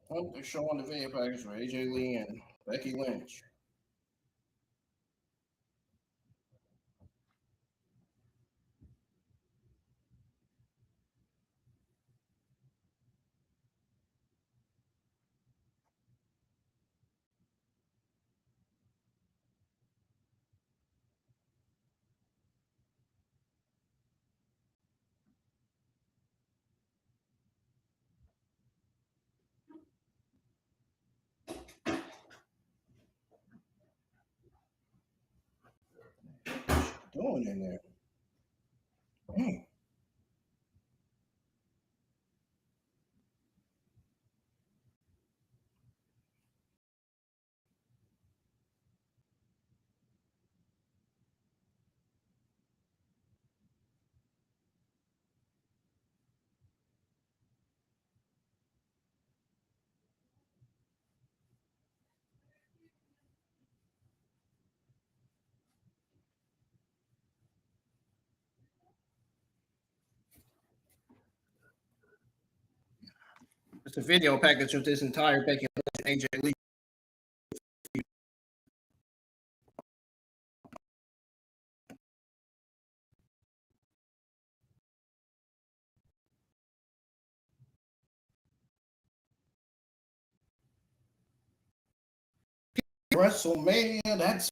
Oh, they're showing the video package for AJ Lee and Becky Lynch. Doing in there. Mm. It's a video package of this entire Becky Lynch and AJ Lee. WrestleMania, that's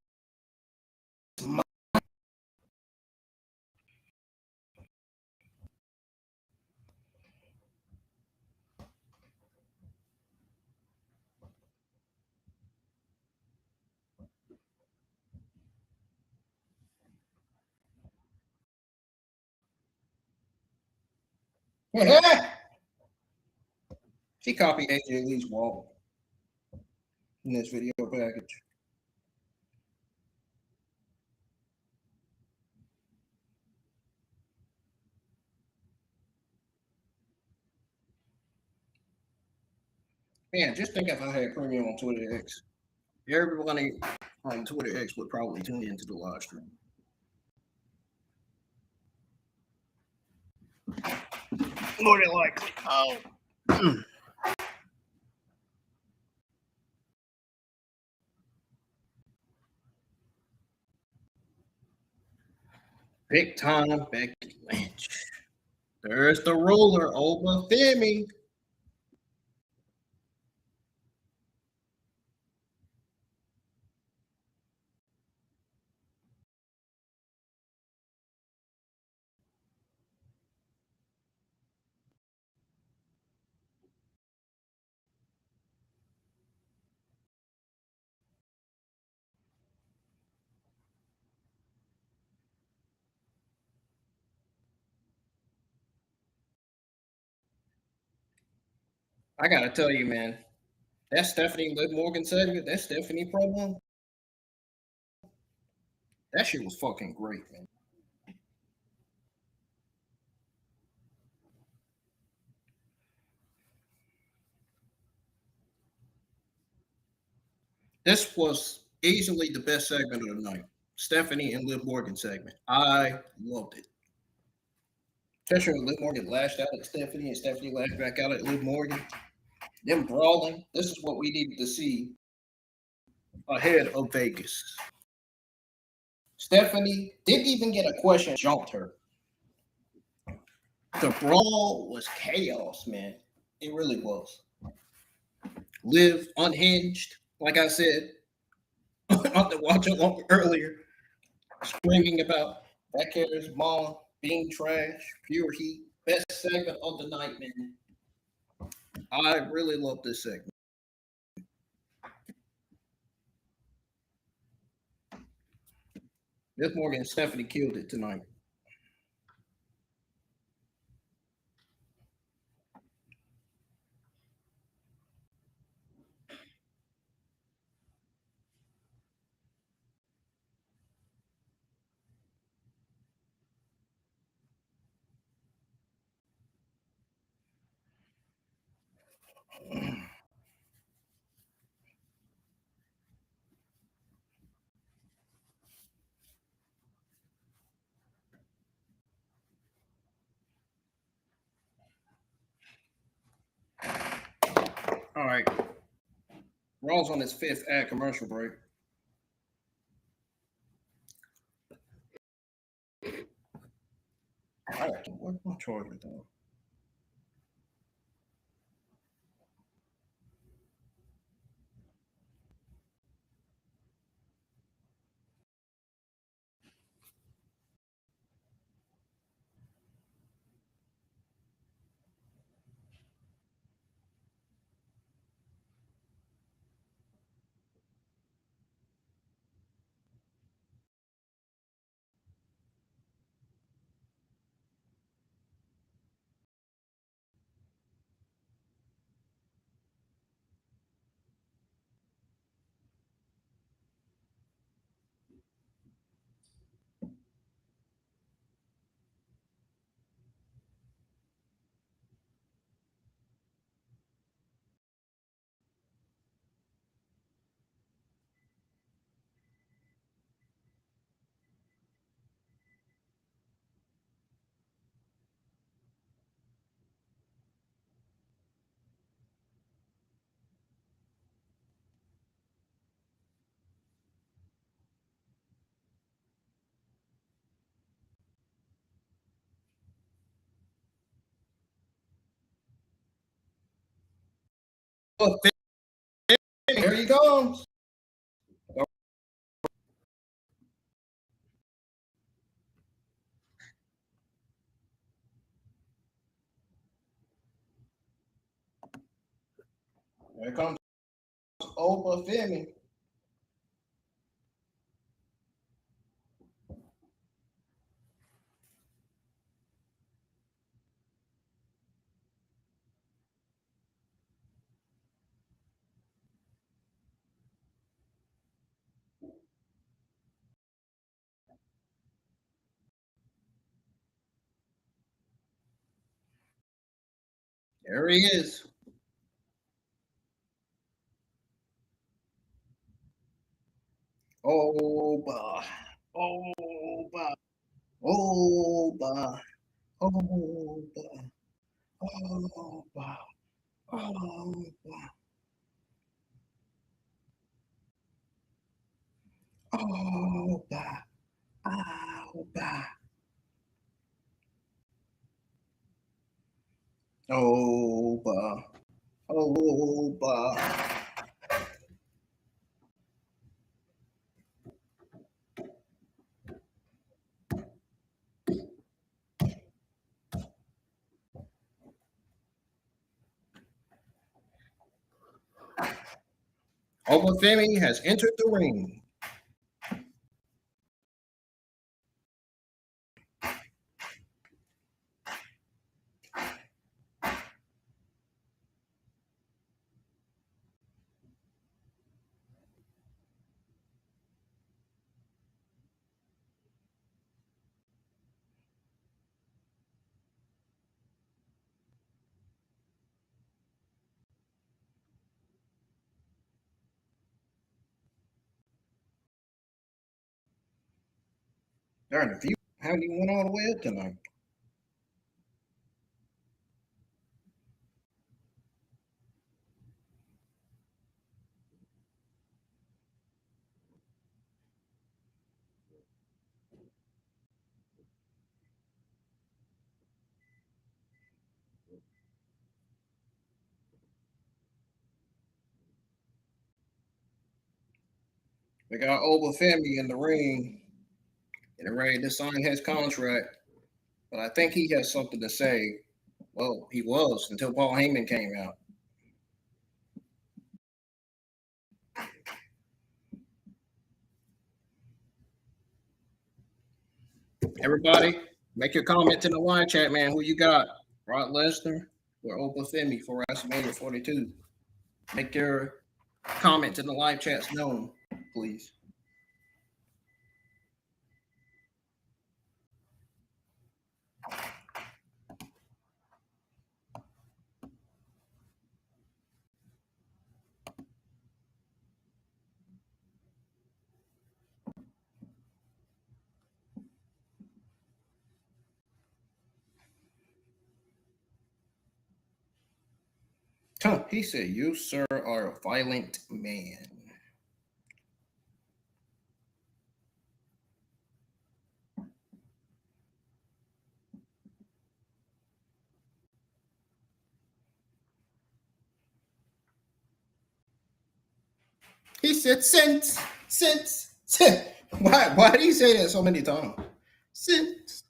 She copied AJ Lee's walk in this video package. Man, just think if I had premium on Twitter X. Everybody on Twitter X would probably tune into the live stream. More than likely. Oh. Big time Becky Lynch. There's the roller over Femi. I gotta tell you, man, that Stephanie Liv Morgan segment, that Stephanie promo, that shit was fucking great, man. This was easily the best segment of the night. Stephanie and Liv Morgan segment. I loved it. Especially when Liv Morgan lashed out at Stephanie and Stephanie lashed back out at Liv Morgan. Them brawling. This is what we needed to see ahead of Vegas. Stephanie didn't even get a question, jumped her. The brawl was chaos, man. It really was. Liv unhinged, like I said, on the watch along earlier, screaming about that character's mom being trash, pure heat. Best segment of the night, man. I really love this segment. Liv Morgan and Stephanie killed it tonight. All right. Raw's on his fifth ad commercial break. All right, what's my charger though? Oh, here he goes. Here comes Oprah Femi. There he is. Oh, bah. Oh, bah. Oh, bah. Oh, bah. Oh, bah. Oh, bah. Oh, bah. Oh, bah. Oh, bah. Oh, bah. Femi has entered the ring. Darn, if you how you went all the way up tonight. We got Femi in the ring. And ready to sign his contract. But I think he has something to say. Well, he was until Paul Heyman came out. Everybody, make your comments in the live chat, man. Who you got? Brock Lesnar or Femi for WrestleMania 42? Make your comments in the live chats known, please. He said, "You, sir, are a violent man." He said, since. Why did he say that so many times? Since.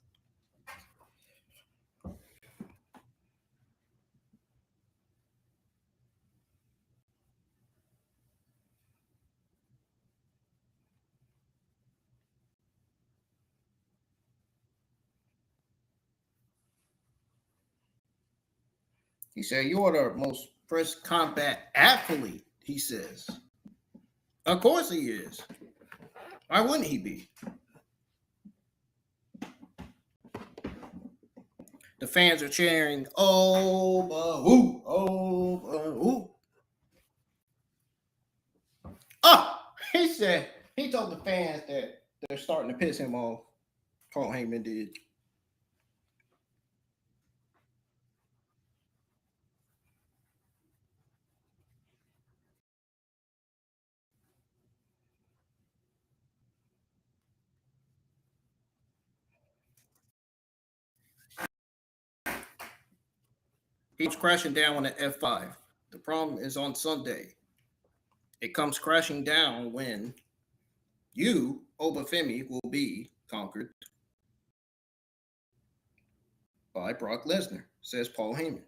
He said, "You are the most first combat athlete," he says. Of course he is. Why wouldn't he be? The fans are cheering, ooh, ooh. Oh, he said, he told the fans that they're starting to piss him off. Paul Heyman did. He's crashing down on an F5. The problem is on Sunday. It comes crashing down when you, Obafemi, will be conquered by Brock Lesnar, says Paul Heyman.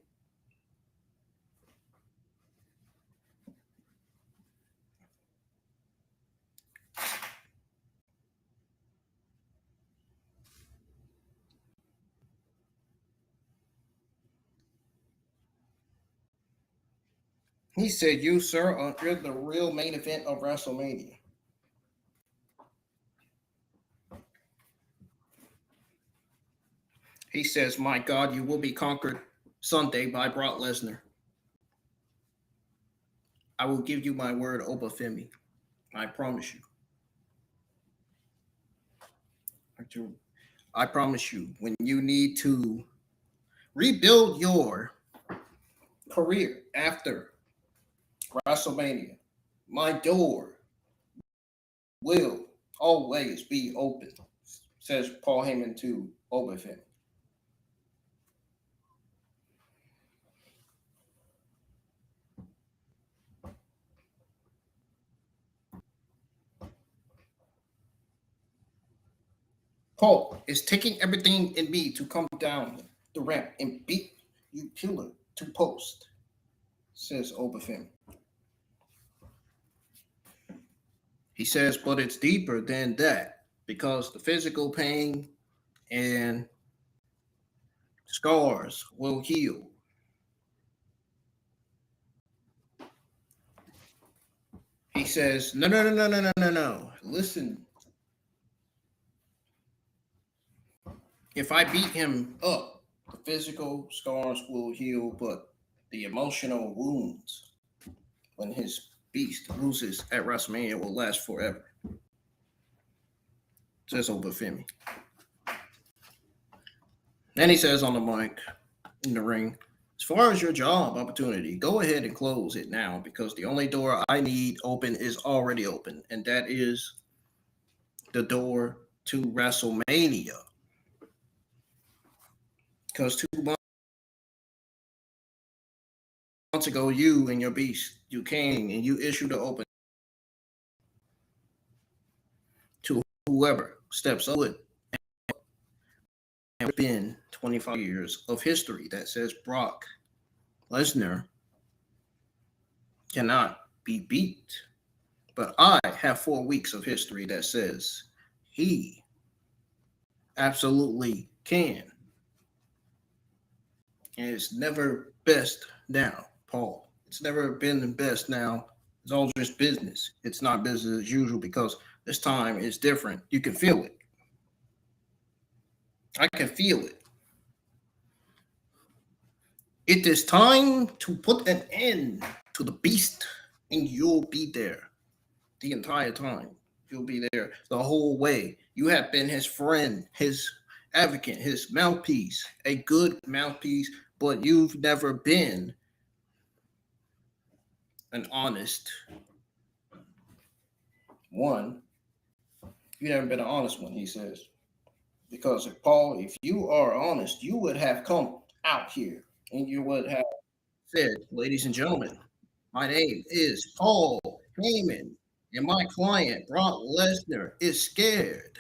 He said, "You, sir, are the real main event of WrestleMania." He says, "My God, you will be conquered Sunday by Brock Lesnar. I will give you my word, Oba Femi. I promise you. I promise you, when you need to rebuild your career after WrestleMania, my door will always be open, says Paul Heyman to Oba Femi. Paul is taking everything in me to come down the ramp and beat you killer to post, says Oba Femi. He says, but it's deeper than that because the physical pain and scars will heal. He says, no, no, no, no, no, no, no, no. Listen, if I beat him up, the physical scars will heal, but the emotional wounds when his beast loses at WrestleMania will last forever, says Oba Femi. Then he says on the mic in the ring, as far as your job opportunity, go ahead and close it now because the only door I need open is already open, and that is the door to WrestleMania. Because 2 months ago, you and your beast, you came and you issued the open to whoever steps up. And it's been 25 years of history that says Brock Lesnar cannot be beat. But I have 4 weeks of history that says he absolutely can. And it's never best now, Paul. It's never been the best now. It's all just business. It's not business as usual because this time is different. You can feel it. I can feel it. It is time to put an end to the beast, and you'll be there the entire time. You'll be there the whole way. You have been his friend, his advocate, his mouthpiece, a good mouthpiece, but you've never been an honest one. You haven't been an honest one, he says. Because if Paul, if you are honest, you would have come out here and you would have said, ladies and gentlemen, my name is Paul Heyman, and my client, Brock Lesnar, is scared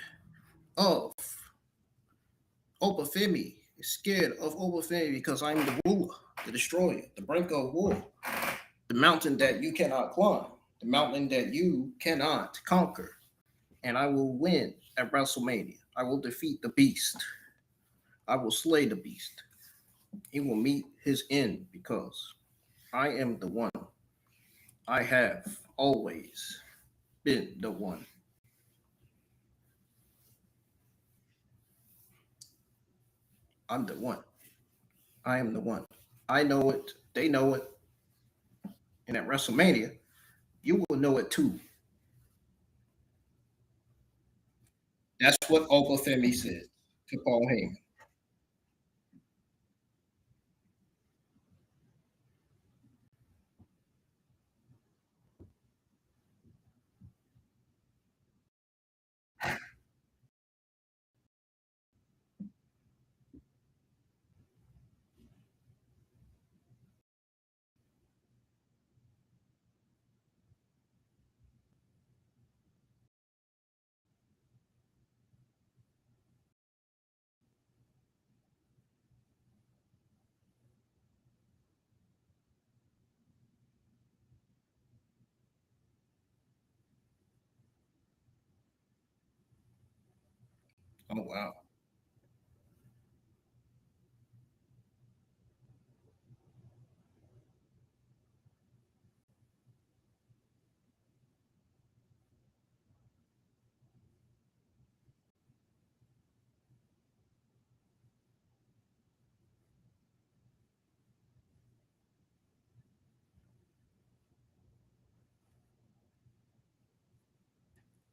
of Oba Femi. Is scared of Oba Femi because I'm the ruler, the destroyer, the brink of war, the mountain that you cannot climb, the mountain that you cannot conquer. And I will win at WrestleMania. I will defeat the beast. I will slay the beast. He will meet his end because I am the one. I have always been the one. I'm the one. I am the one. I know it. They know it. And at WrestleMania, you will know it too. That's what Oba Femi said to Paul Heyman. Oh wow.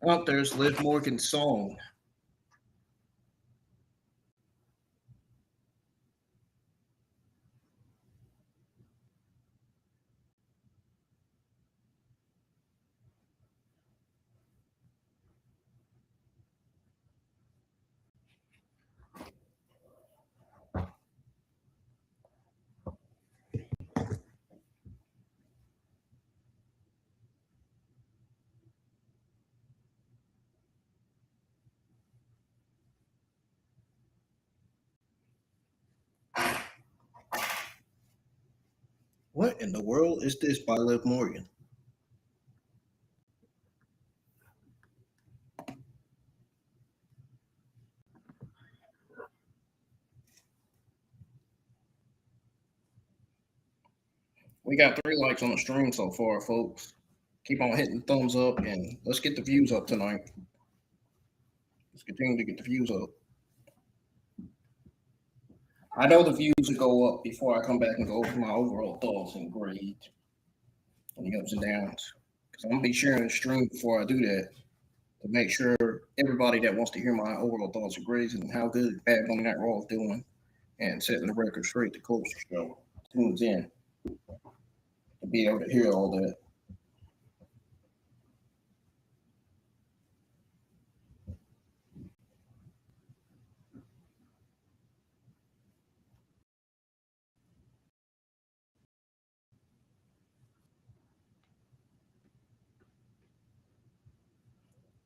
Oh, there's Liv Morgan's song. What in the world is this by Liv Morgan? We got 3 likes on the stream so far, folks. Keep on hitting thumbs up and let's get the views up tonight. Let's continue to get the views up. I know the views will go up before I come back and go over my overall thoughts and grades and the ups and downs. Because I'm gonna be sharing the stream before I do that to make sure everybody that wants to hear my overall thoughts and grades and how good Bad Bunny Night Raw is doing and setting the record straight to close the show tunes in to be able to hear all that.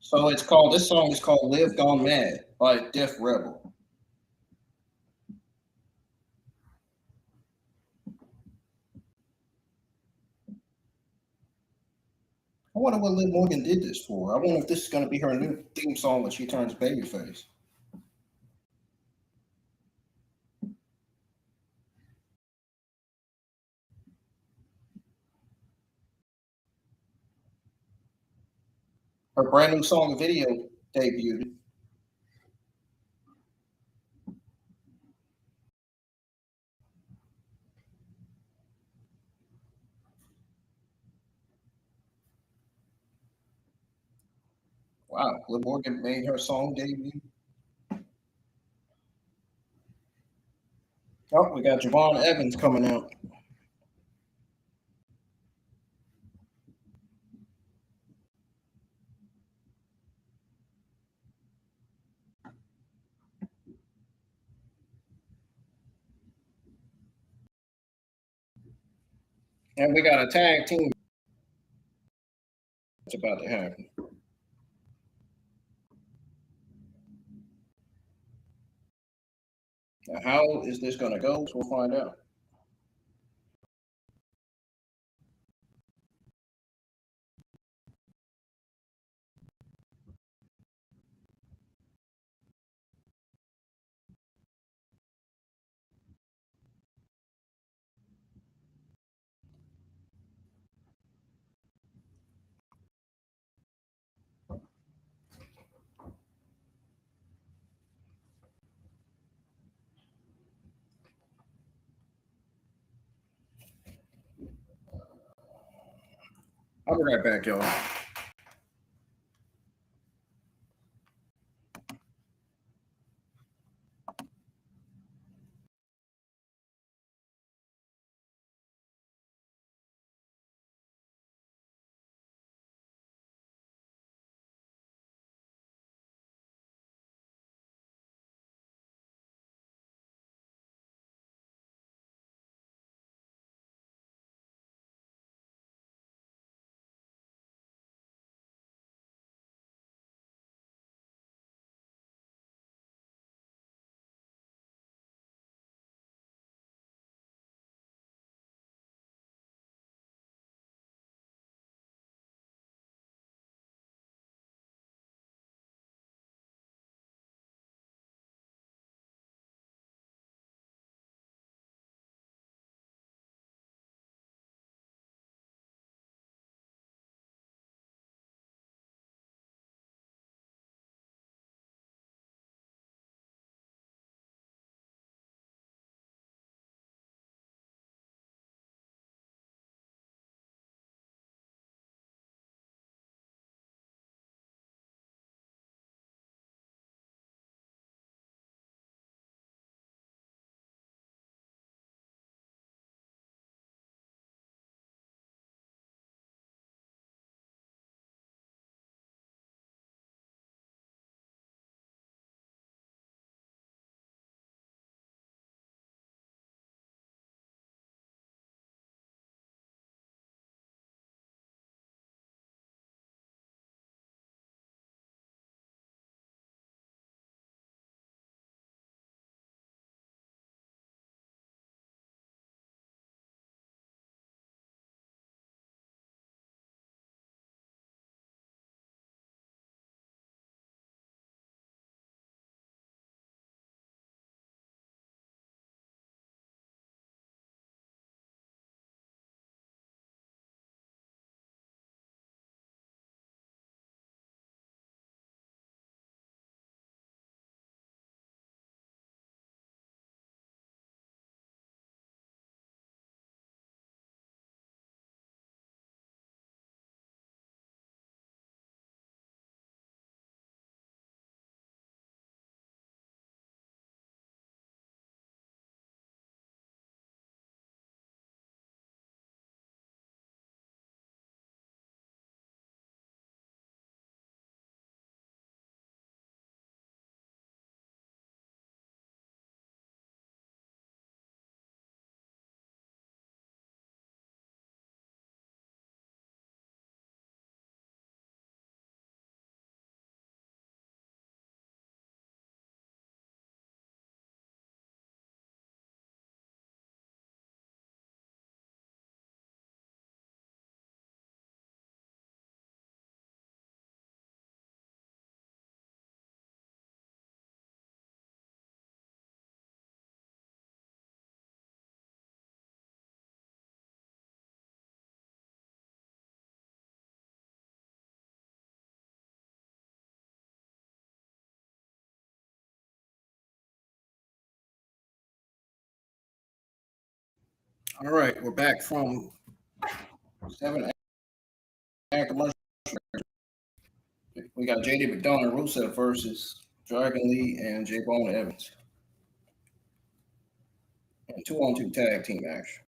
So it's called this song is called Live Gone Mad by Def Rebel. I wonder what Liv Morgan did this for. I wonder if this is going to be her new theme song when she turns babyface. Her brand new song and video debuted. Wow, Liv Morgan made her song debut. Oh, we got Javon Evans coming out. And we got a tag team that's about to happen. Now, how is this going to go? We'll find out. I'll be right back, y'all. All right, we're back from 7 commercial. We got JD McDonough Rusev versus Dragon Lee and J Bone Evans. And 2-on-2 tag team action.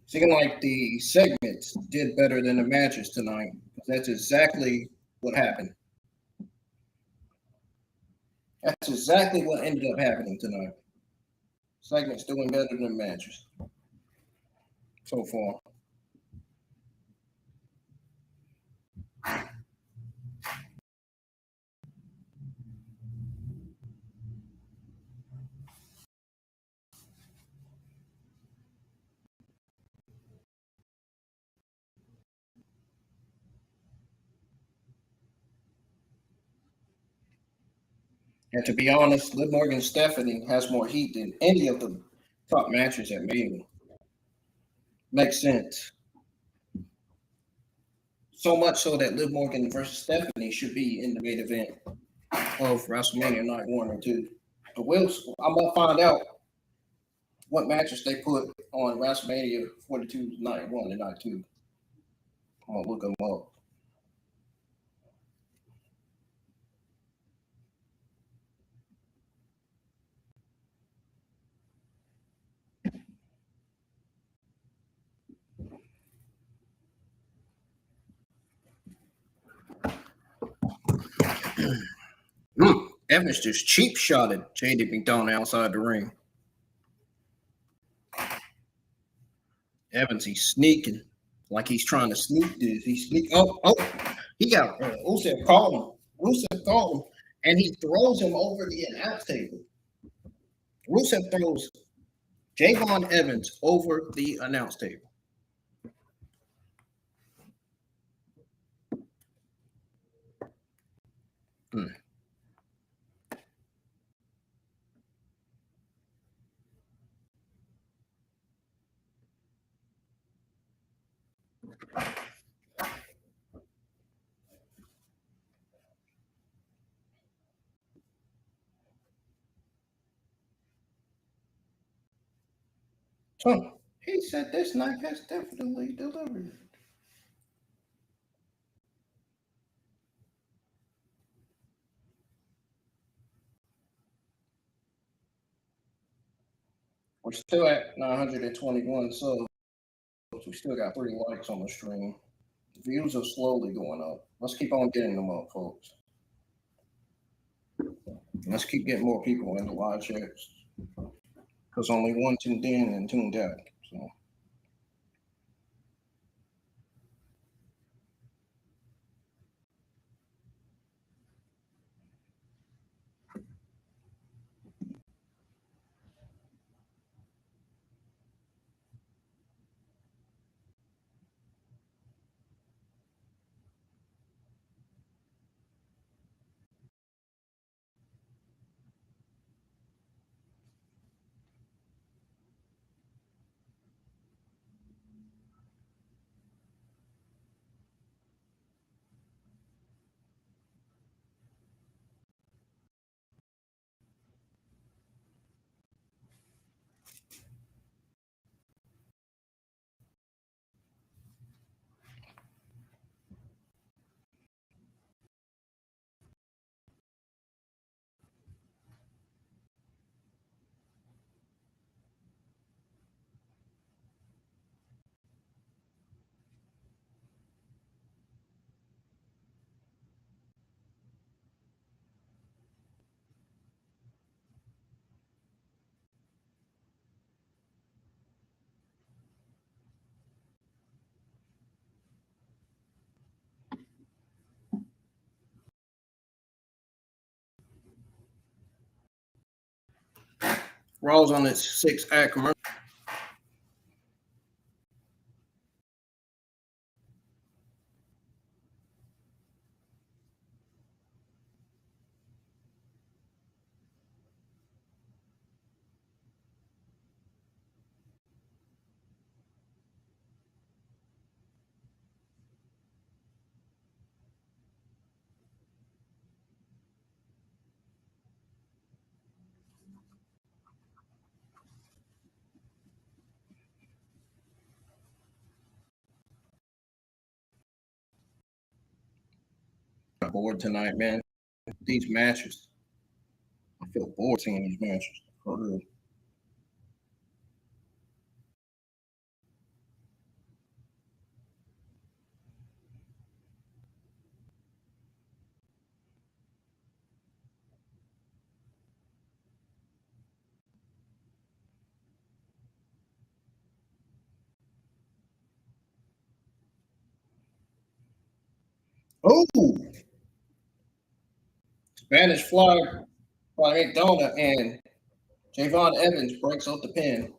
Seemed like the segments did better than the matches tonight. That's exactly what happened. That's exactly what ended up happening tonight. Segments doing better than matches so far. And to be honest, Liv Morgan Stephanie has more heat than any of the top matches at Mania. Makes sense. So much so that Liv Morgan versus Stephanie should be in the main event of WrestleMania Night 1 or 2. But I'm going to find out what matches they put on WrestleMania 42 Night 1 and Night 2. I'm going to look them up. Evans just cheap shotted JD McDonough outside the ring. Evans, he's sneaking like he's trying to sneak this. He's sneak. Oh, he got Rusev called him. Rusev called him, and he throws him over the announce table. Rusev throws Javon Evans over the announce table. He said this night has definitely delivered. We're still at 921 subs. We still got 3 likes on the stream. Views are slowly going up. Let's keep on getting them up, folks. Let's keep getting more people in the live chats. Because only one tuned in and tuned out. So Raw's on its 6-act commercial. I'm bored tonight, man. These matches. I feel bored seeing these matches. For real. Oh, Spanish fly by McDonough and Javon Evans breaks out the pin.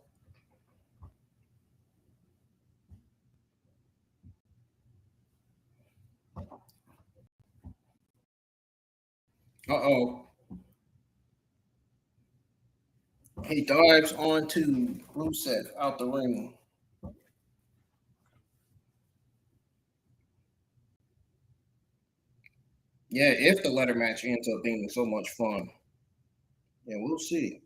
Uh-oh. He dives onto Rusev out the ring. Yeah, if the ladder match ends up being so much fun. Yeah, we'll see.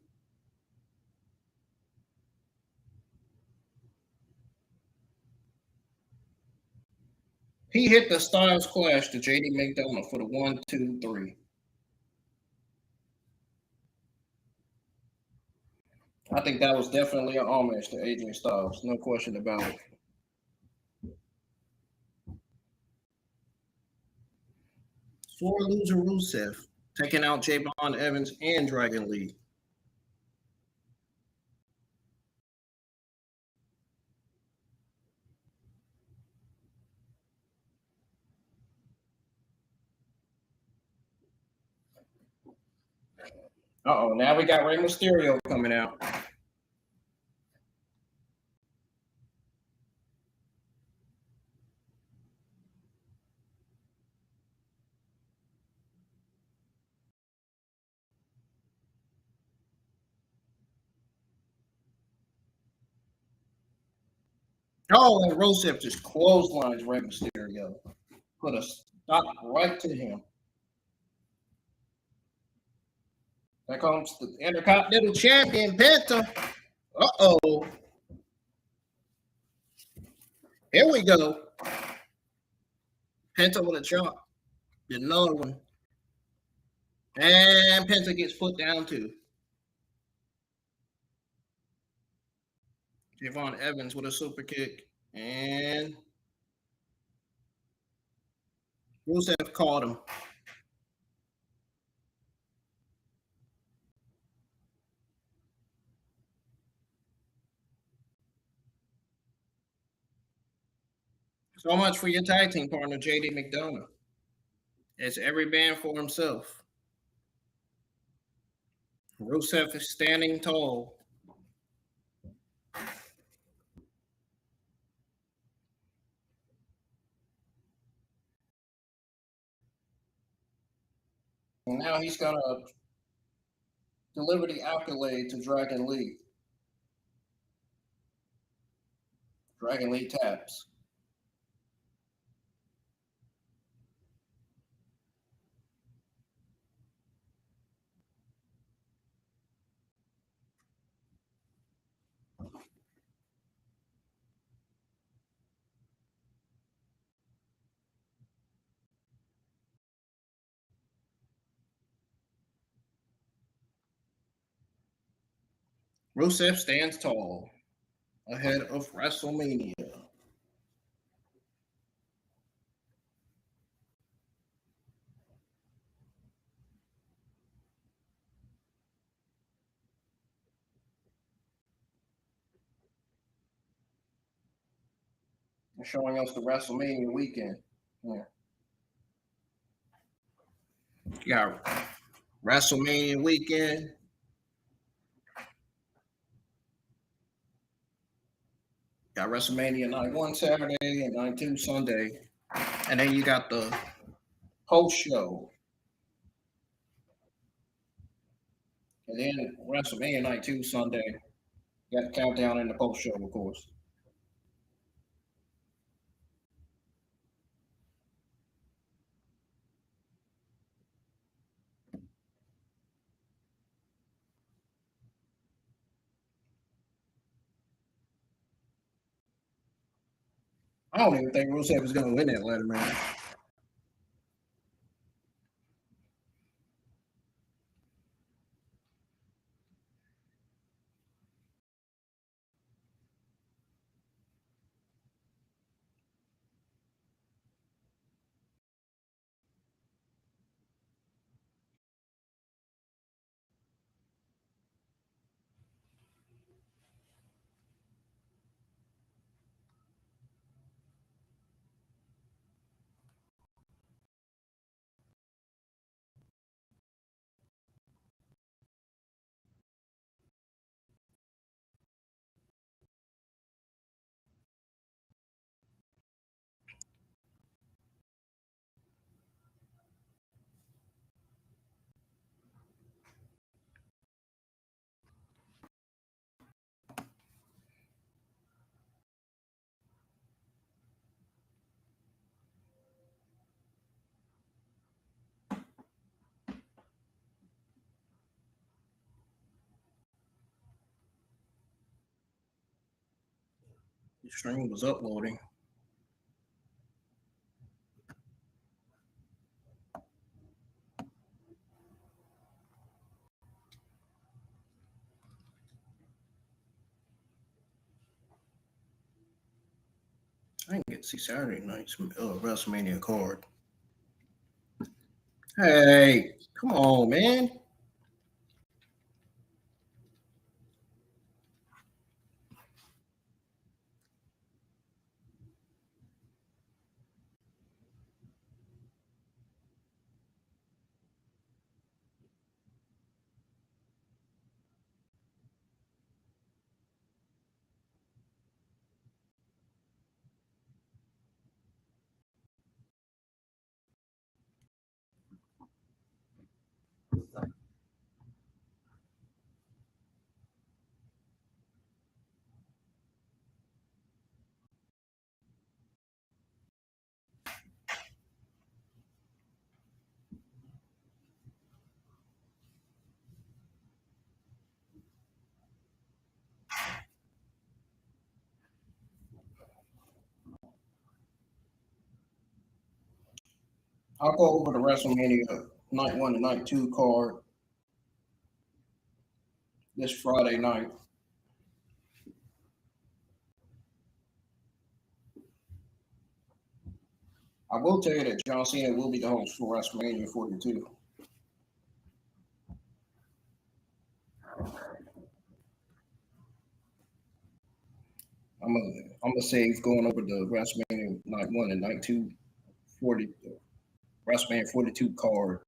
He hit the Styles Clash to JD McDonough for the 1, 2, 3. I think that was definitely an homage to AJ Styles, no question about it. Sore loser Rusev taking out Javon Evans and Dragon Lee. Uh-oh, now we got Rey Mysterio coming out. Oh, and Rusev just clotheslines Rey Mysterio. Put a stop right to him. There comes the Intercontinental Champion, Penta. Uh-oh. Here we go. Penta with a chop. Another one. And Penta gets put down too. Javon Evans with a super kick. And Rusev caught him. So much for your tag team partner, JD McDonough. It's every man for himself. Rusev is standing tall. And now he's going to deliver the accolade to Dragon Lee. Dragon Lee taps. Rusev stands tall ahead of WrestleMania. They're showing us the WrestleMania weekend. Yeah. You got WrestleMania weekend. Got WrestleMania night 1 Saturday and night 2 Sunday. And then you got the post show. And then WrestleMania night 2 Sunday. You got the countdown and the post show, of course. I don't even think Rusev was going to win that ladder match. The stream was uploading. I didn't get to see Saturday night's WrestleMania card. Hey, come on, man. I'll go over the WrestleMania night 1 and night 2 card this Friday night. I will tell you that John Cena will be the host for WrestleMania 42. I'm gonna save going over the WrestleMania night 1 and night 2 40 WrestleMania 42 card.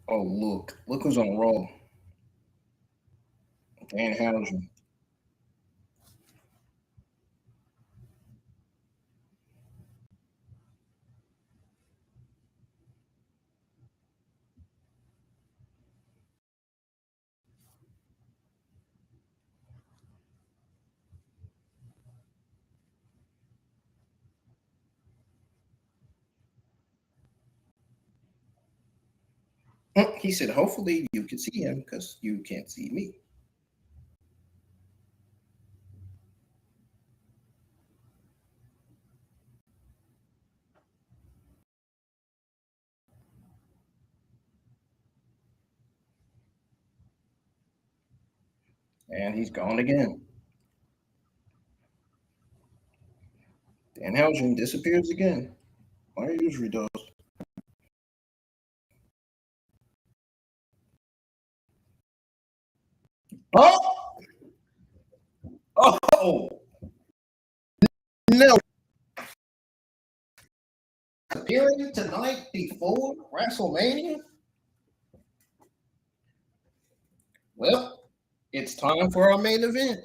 Oh, look who's on Raw. Dan Housen. He said, hopefully you can see him because you can't see me. And he's gone again. Dan Housen disappears again. Why usually does. Oh! Oh! No. Appearing tonight before WrestleMania? Well, it's time for our main event.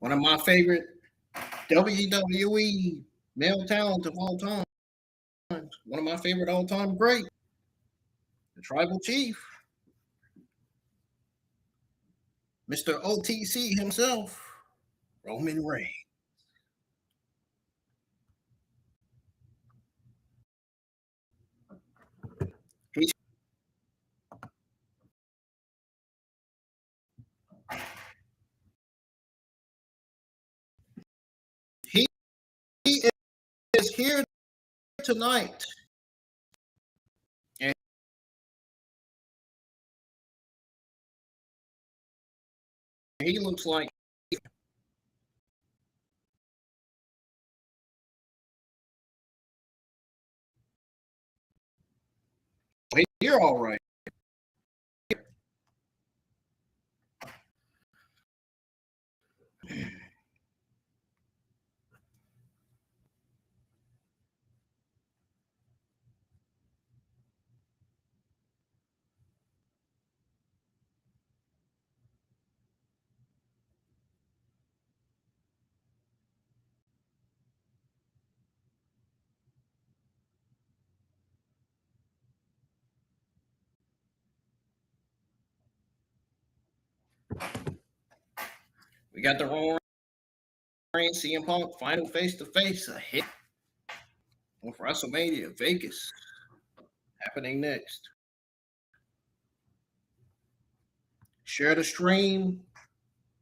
One of my favorite WWE male talents of all time. One of my favorite all-time greats, the Tribal Chief, Mr. OTC himself, Roman Reigns. He is here tonight. And he looks like you're all right. We got the Roman Reigns CM Punk final face-to-face ahead of WrestleMania Vegas happening next. Share the stream.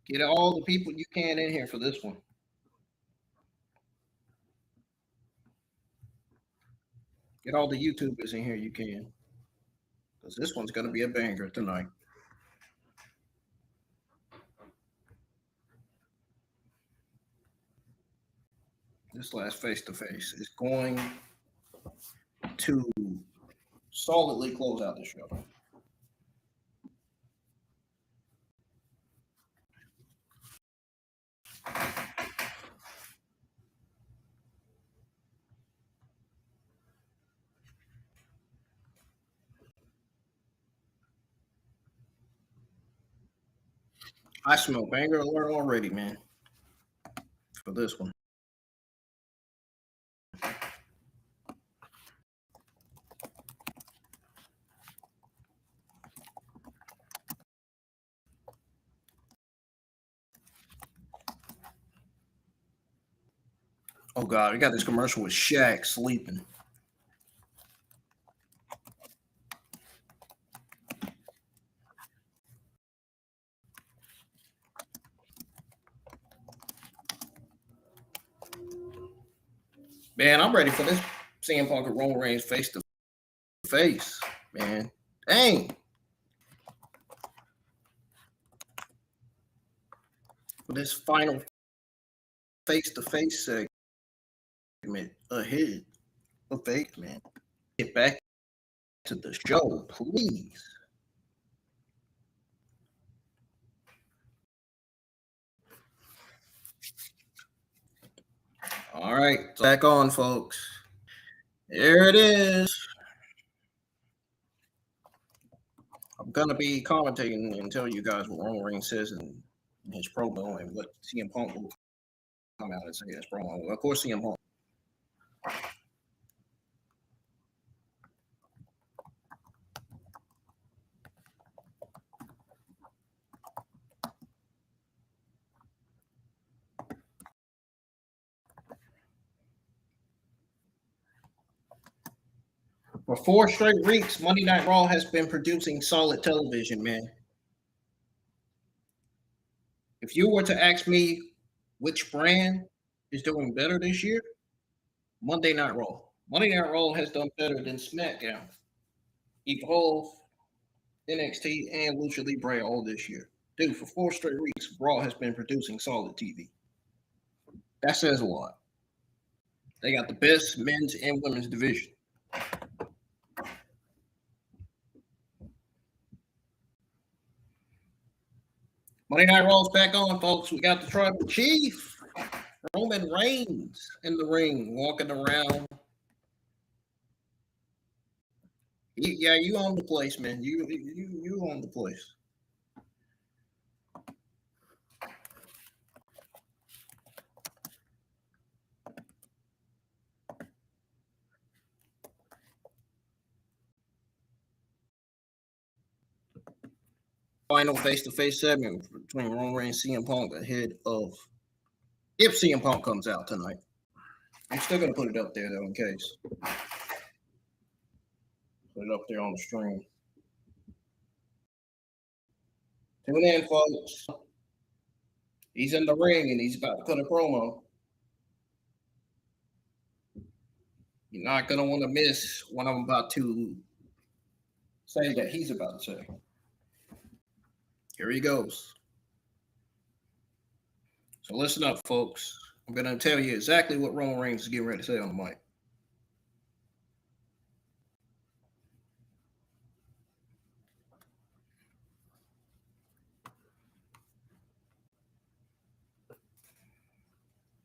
Get all the people you can in here for this one. Get all the YouTubers in here you can. Because this one's going to be a banger tonight. This last face-to-face is going to solidly close out the show. I smell banger alert already, man, for this one. Oh, God, we got this commercial with Shaq sleeping. Man, I'm ready for this CM Punk and Roman Reigns face-to-face, man. Dang. For this final face-to-face segment ahead of Vegas, man. Get back to the show, please. All right, back on, folks. There it is. I'm gonna be commentating and tell you guys what Roman Reigns says in his promo and what CM Punk will come out and say in his promo. Of course, CM Punk. For 4 straight weeks, Monday Night Raw has been producing solid television, man. If you were to ask me which brand is doing better this year, Monday Night Raw. Monday Night Raw has done better than SmackDown, Evolve, NXT, and Lucha Libre all this year. Dude, for 4 straight weeks, Raw has been producing solid TV. That says a lot. They got the best men's and women's division. Monday Night Raw's back on, folks. We got the tribal chief, Roman Reigns, in the ring, walking around. Yeah, you own the place, man. You own the place. Final face-to-face segment between Roman Reigns and CM Punk ahead of if CM Punk comes out tonight. I'm still gonna put it up there though, in case. Put it up there on the stream. Tune in, folks. He's in the ring and he's about to cut a promo. You're not gonna want to miss what I'm about to say that he's about to say. Here he goes. So listen up, folks. I'm going to tell you exactly what Roman Reigns is getting ready to say on the mic.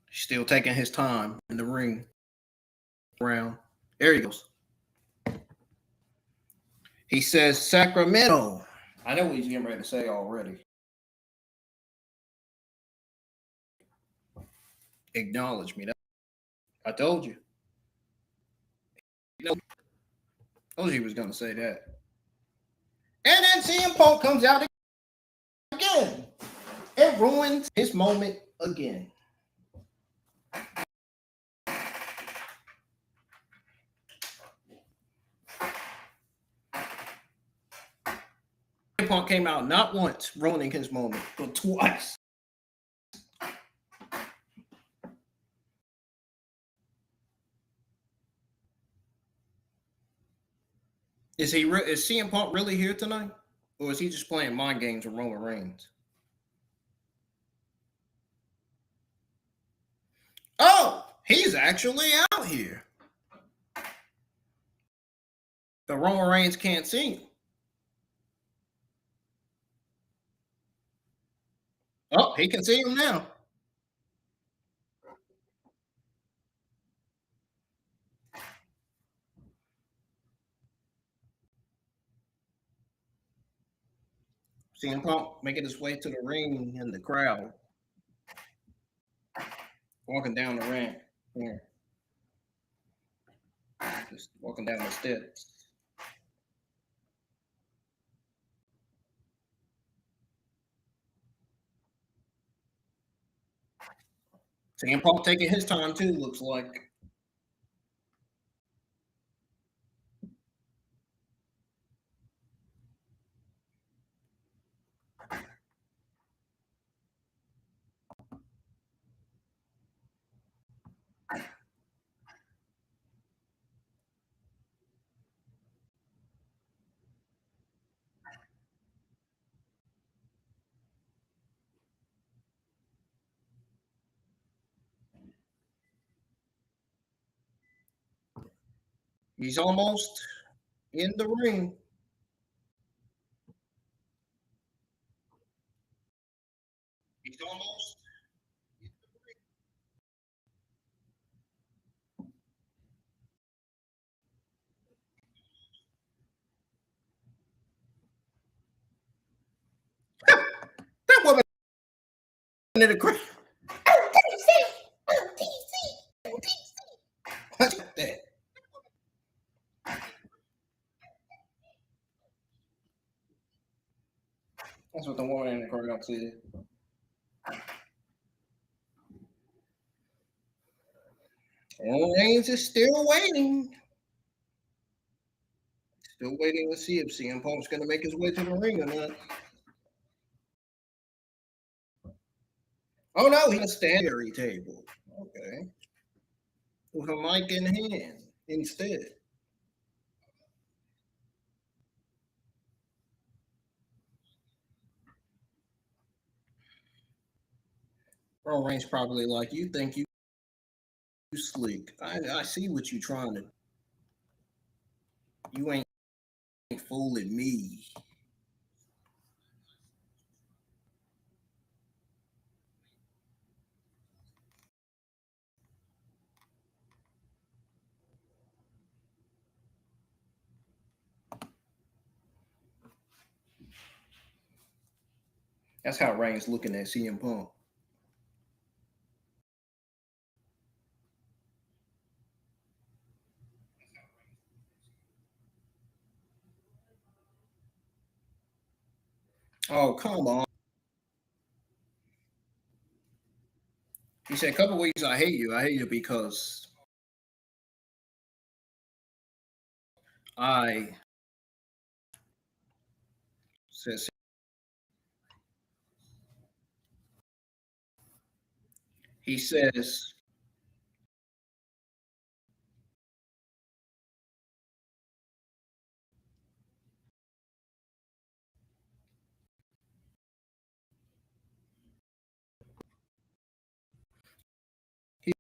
He's still taking his time in the ring. Around. There he goes. He says, Sacramento. I know what he's getting ready to say already. Acknowledge me. I told you. I told you he was going to say that. And then CM Punk comes out again. It ruins his moment again. Punk came out not once ruining his moment, but twice. Is CM Punk really here tonight? Or is he just playing mind games with Roman Reigns? Oh, he's actually out here. The Roman Reigns can't see him. Oh, he can see him now. CM Punk making his way to the ring in the crowd. Walking down the ramp. Yeah. Just walking down the steps. CM Punk taking his time too, looks like. He's almost in the ring. He's almost. That woman in the crowd. What's that? That's what the woman in the crowd said. And Reigns is still waiting. Still waiting to see if CM Punk's going to make his way to the ring or not. Oh, no, he's a standing table. Okay. With a mic in hand instead. Roman Reigns probably like, you think you slick. I see what you're trying to. You ain't fooling me. That's how Reigns looking at CM Punk. Oh, come on. He said, a couple weeks, I hate you. I hate you because I says he says he,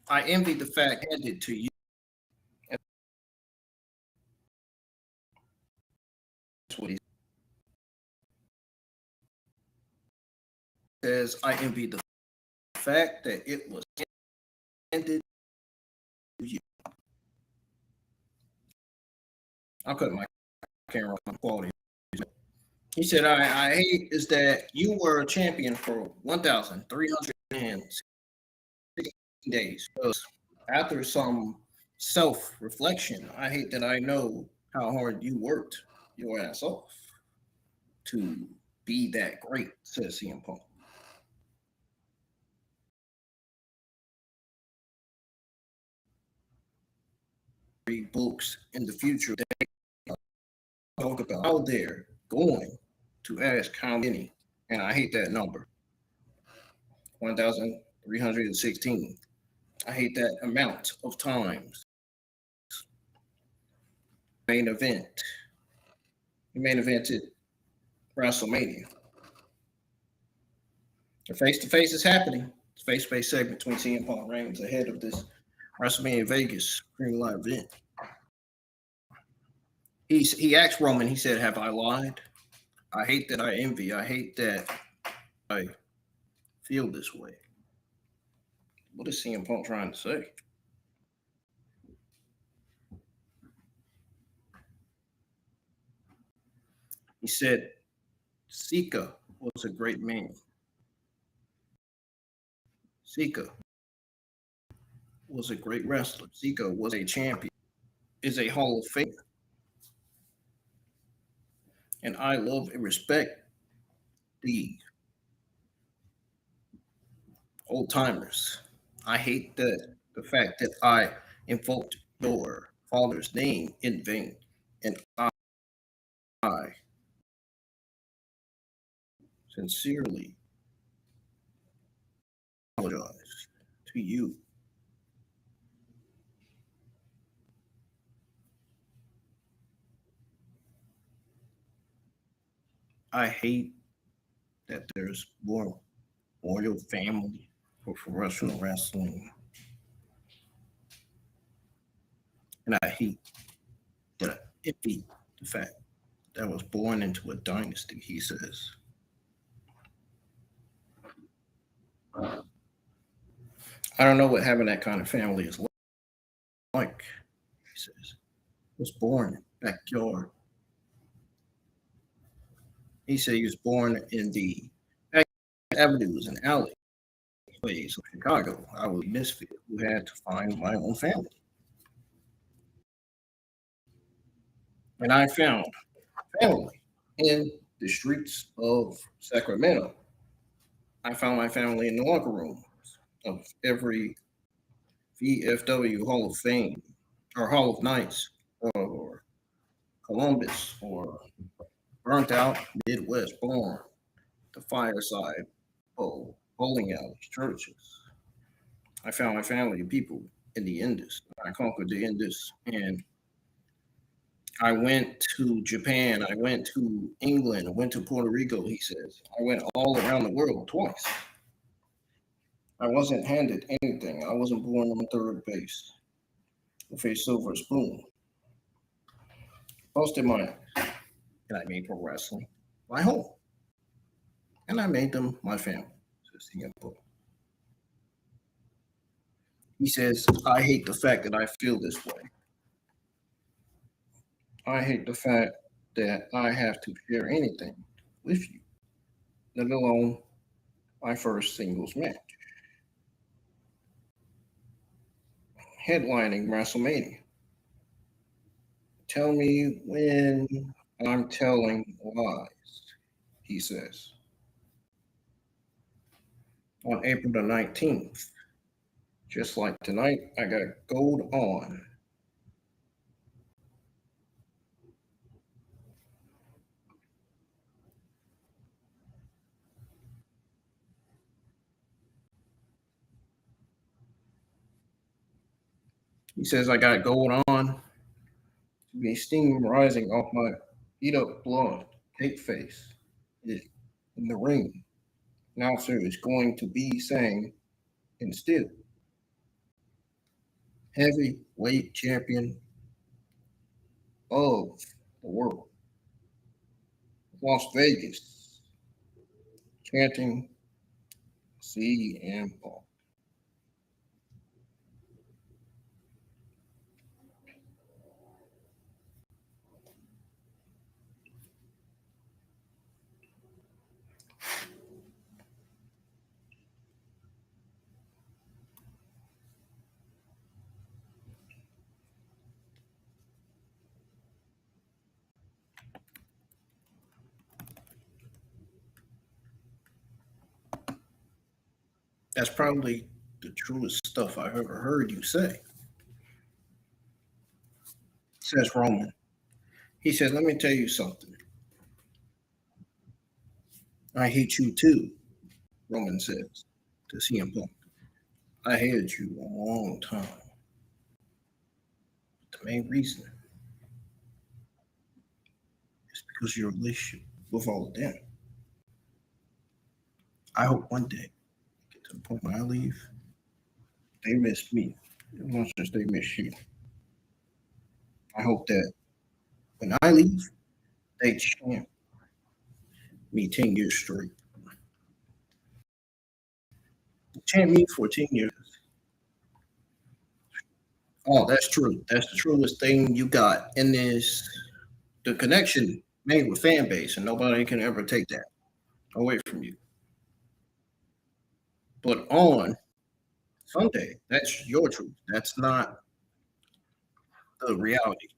I envy the fact handed to you. That's what he says. I envy the fact that it was handed to you. I'll cut my camera on quality. He said, I hate is that you were a champion for 1,360 days. Because after some self reflection, I hate that I know how hard you worked your ass off to be that great, says CM Punk. Read books in the future that talk about how they're going to ask how many, and I hate that number 1,316. I hate that amount of times. Main event. The main evented WrestleMania. The face to face is happening. Face to face segment between CM Punk Reigns ahead of this WrestleMania Vegas Green Light event. He asked Roman, he said, have I lied? I hate that I envy. I hate that I feel this way. What is CM Punk trying to say? He said Sika was a great man. Sika was a great wrestler. Sika was a champion, is a Hall of Famer. And I love and respect the old timers. I hate the fact that I invoked your father's name in vain. And I sincerely apologize to you. I hate that there's more royal family for professional wrestling. And I hate that I envy the fact that I was born into a dynasty, he says. I don't know what having that kind of family is like, he says. I was born in the backyard. He said he was born in the avenues and alleyways of Chicago. I was a misfit who had to find my own family. And I found family in the streets of Sacramento. I found my family in the locker room of every VFW Hall of Fame or Hall of Knights or Columbus or Burnt Out Midwest Born, the Fireside Bowl, bowling alleys, churches. I found my family and people in the Indus. I conquered the Indus and I went to Japan. I went to England. I went to Puerto Rico, he says. I went all around the world twice. I wasn't handed anything. I wasn't born on third base with a silver spoon. Posted mine. And I made pro wrestling my home. And I made them my family. He says, I hate the fact that I feel this way. I hate the fact that I have to share anything with you, let alone my first singles match. Headlining WrestleMania. Tell me when I'm telling lies, he says. On April the 19th, just like tonight, I got gold on. He says I got gold on, to be steam rising off my beat up blood, cake face. Is in the ring. Announcer is going to be saying, and still, heavyweight champion of the world, Las Vegas, chanting CM Punk. That's probably the truest stuff I've ever heard you say, says Roman. He says, let me tell you something. I hate you too, Roman says to CM Punk. I hated you a long time. The main reason is because of your relationship with all of them. I hope one day, get to the point when I leave, they miss me as much as they miss you. I hope that when I leave, they chant me 10 years straight. Chant me for 10 years. Oh, that's true. That's the truest thing you got. And there's the connection made with fan base, and nobody can ever take that away from you. But on Sunday, that's your truth. That's not the reality.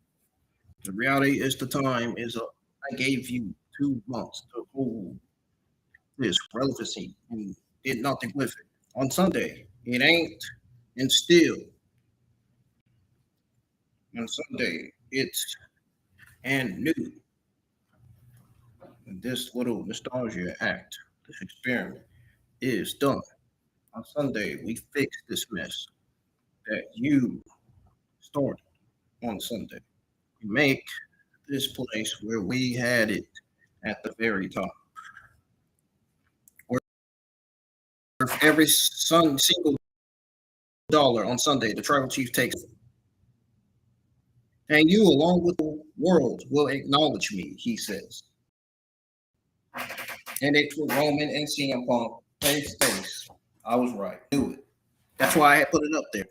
The reality is the time is up. I gave you 2 months to hold this relevancy and did nothing with it. On Sunday, it ain't, and still on Sunday, it's and new. And this little nostalgia act, this experiment is done. On Sunday, we fix this mess that you started on Sunday. We make this place where we had it at the very top. Where for every single dollar on Sunday, the tribal chief takes it. And you, along with the world, will acknowledge me, he says. And it's with Roman and CM Punk face to face. I was right. Knew it. That's why I had put it up there.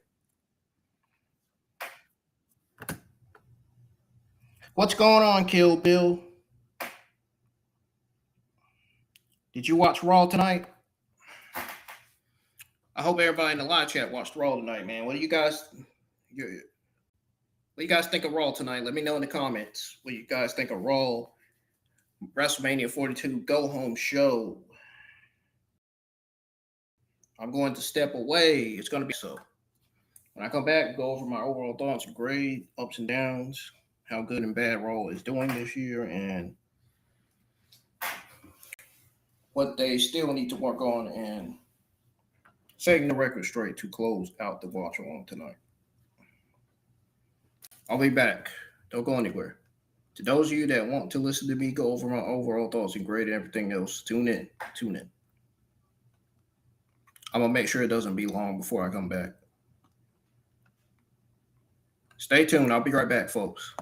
What's going on, Kill Bill? Did you watch Raw tonight? I hope everybody in the live chat watched Raw tonight, man. What do you guys think of Raw tonight? Let me know in the comments what you guys think of Raw WrestleMania 42 Go Home Show. I'm going to step away. It's going to be so. When I come back, go over my overall thoughts, grade, ups and downs, how good and bad Raw is doing this year, and what they still need to work on, and setting the record straight to close out the watch along tonight. I'll be back. Don't go anywhere. To those of you that want to listen to me go over my overall thoughts and grade and everything else, tune in. Tune in. I'm going to make sure it doesn't be long before I come back. Stay tuned. I'll be right back, folks.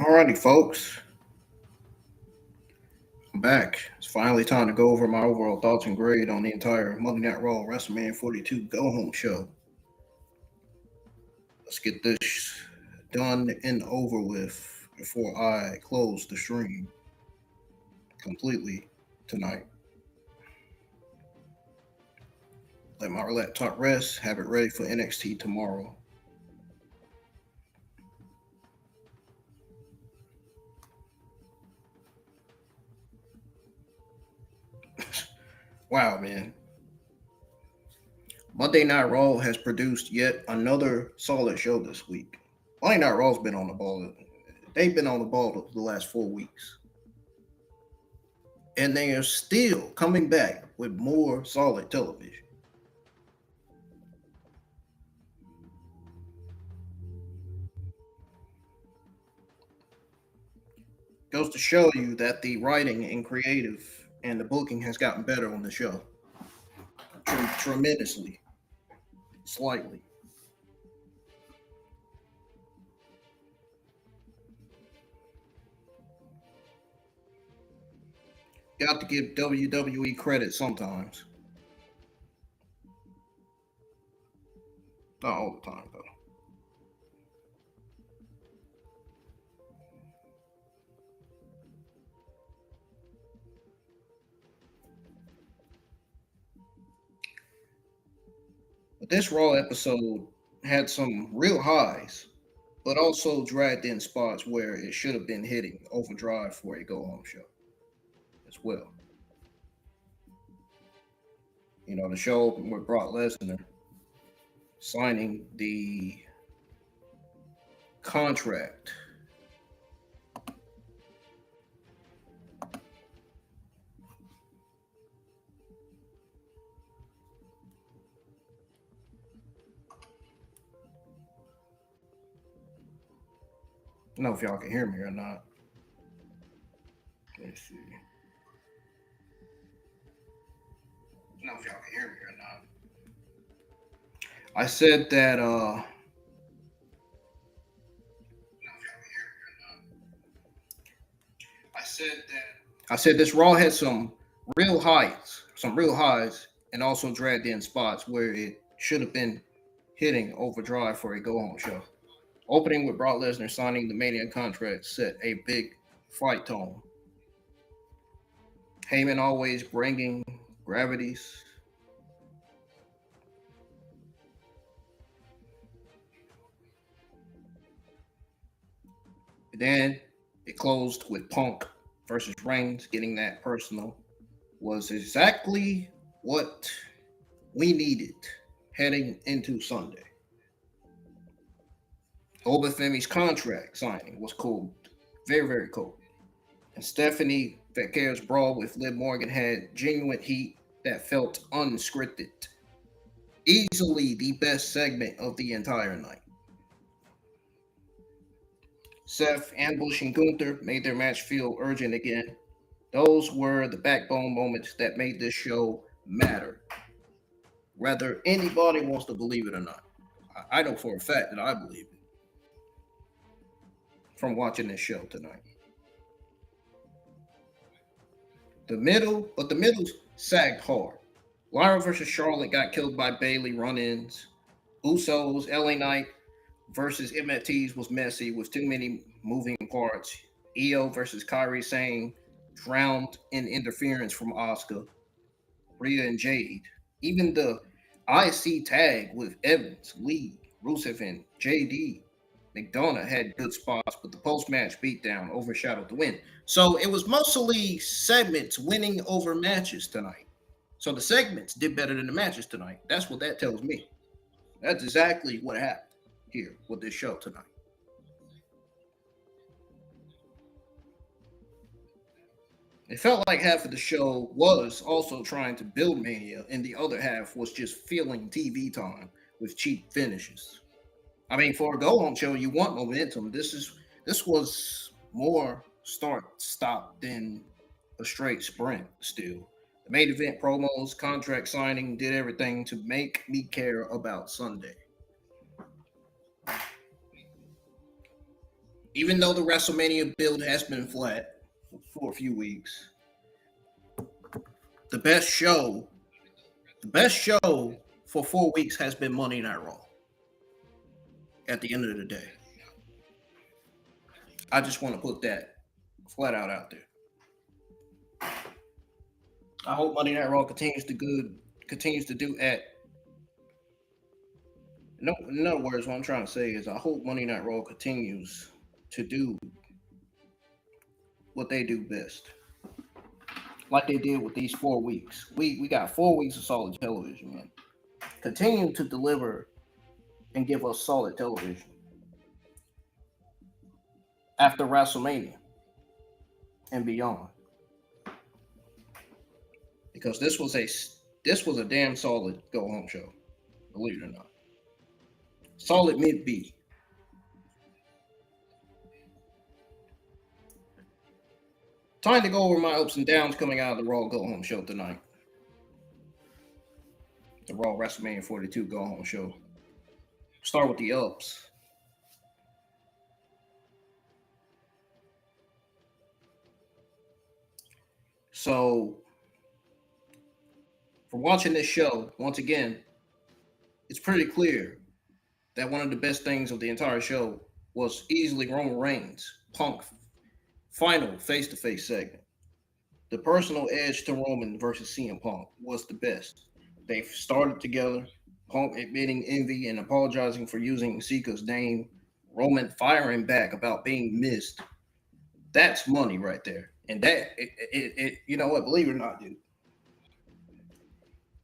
Alrighty, folks. I'm back. It's finally time to go over my overall thoughts and grade on the entire Monday Night Raw WrestleMania 42 Go Home show. Let's get this done and over with before I close the stream completely tonight. Let my laptop rest, have it ready for NXT tomorrow. Wow, man. Monday Night Raw has produced yet another solid show this week. Monday Night Raw's been on the ball. They've been on the ball the last 4 weeks. And they are still coming back with more solid television. Goes to show you that the writing and creative and the booking has gotten better on the show. Tremendously. Slightly. Got to give WWE credit sometimes. Not all the time, though. But this Raw episode had some real highs, but also dragged in spots where it should have been hitting overdrive for a go home show as well. You know, the show opened with Brock Lesnar signing the contract. I don't know if y'all can hear me or not. Let's see. I don't know if y'all can hear me or not. I said that I said this Raw had some real highs, and also dragged in spots where it should have been hitting overdrive for a go home show. Opening with Brock Lesnar signing the Mania contract set a big fight tone. Heyman always bringing gravities. Then it closed with Punk versus Reigns. Getting that personal was exactly what we needed heading into Sunday. Oba Femi's contract signing was cool. Very, very cool. And Stephanie Vecchia's brawl with Liv Morgan had genuine heat that felt unscripted. Easily the best segment of the entire night. Seth ambushing Gunther made their match feel urgent again. Those were the backbone moments that made this show matter. Whether anybody wants to believe it or not. I know for a fact that I believe it from watching this show tonight. The middle sagged hard. Lyra versus Charlotte got killed by Bailey run-ins. Usos, LA Knight versus MFTs was messy with too many moving parts. Io versus Kyrie Sane drowned in interference from Asuka. Rhea and Jade. Even the IC tag with Evans, Lee, Rusev, and JD McDonough had good spots, but the post-match beatdown overshadowed the win. So it was mostly segments winning over matches tonight. So the segments did better than the matches tonight. That's what that tells me. That's exactly what happened here with this show tonight. It felt like half of the show was also trying to build Mania, and the other half was just filling TV time with cheap finishes. I mean, for a go-home show, you want momentum. This was more start-stop than a straight sprint still. The main event promos, contract signing did everything to make me care about Sunday. Even though the WrestleMania build has been flat for a few weeks, the best show, the best show for 4 weeks has been Monday Night Raw. At the end of the day, I just want to put that flat out there. I hope Monday Night Raw continues to do at. No, in other words, what I'm trying to say is I hope Monday Night Raw continues to do what they do best, like they did with these 4 weeks. We got 4 weeks of solid television, man. Continue to deliver and give us solid television after WrestleMania and beyond, because this was a damn solid go home show, believe it or not. Solid mid B. Time to go over my ups and downs coming out of the Raw go home show tonight. The Raw WrestleMania 42 go home show. Start with the ups. So, for watching this show, once again, it's pretty clear that one of the best things of the entire show was easily Roman Reigns' Punk final face-to-face segment. The personal edge to Roman versus CM Punk was the best. They started together, Punk admitting envy and apologizing for using Sika's name, Roman firing back about being missed. That's money right there. And that, you know what, believe it or not, dude,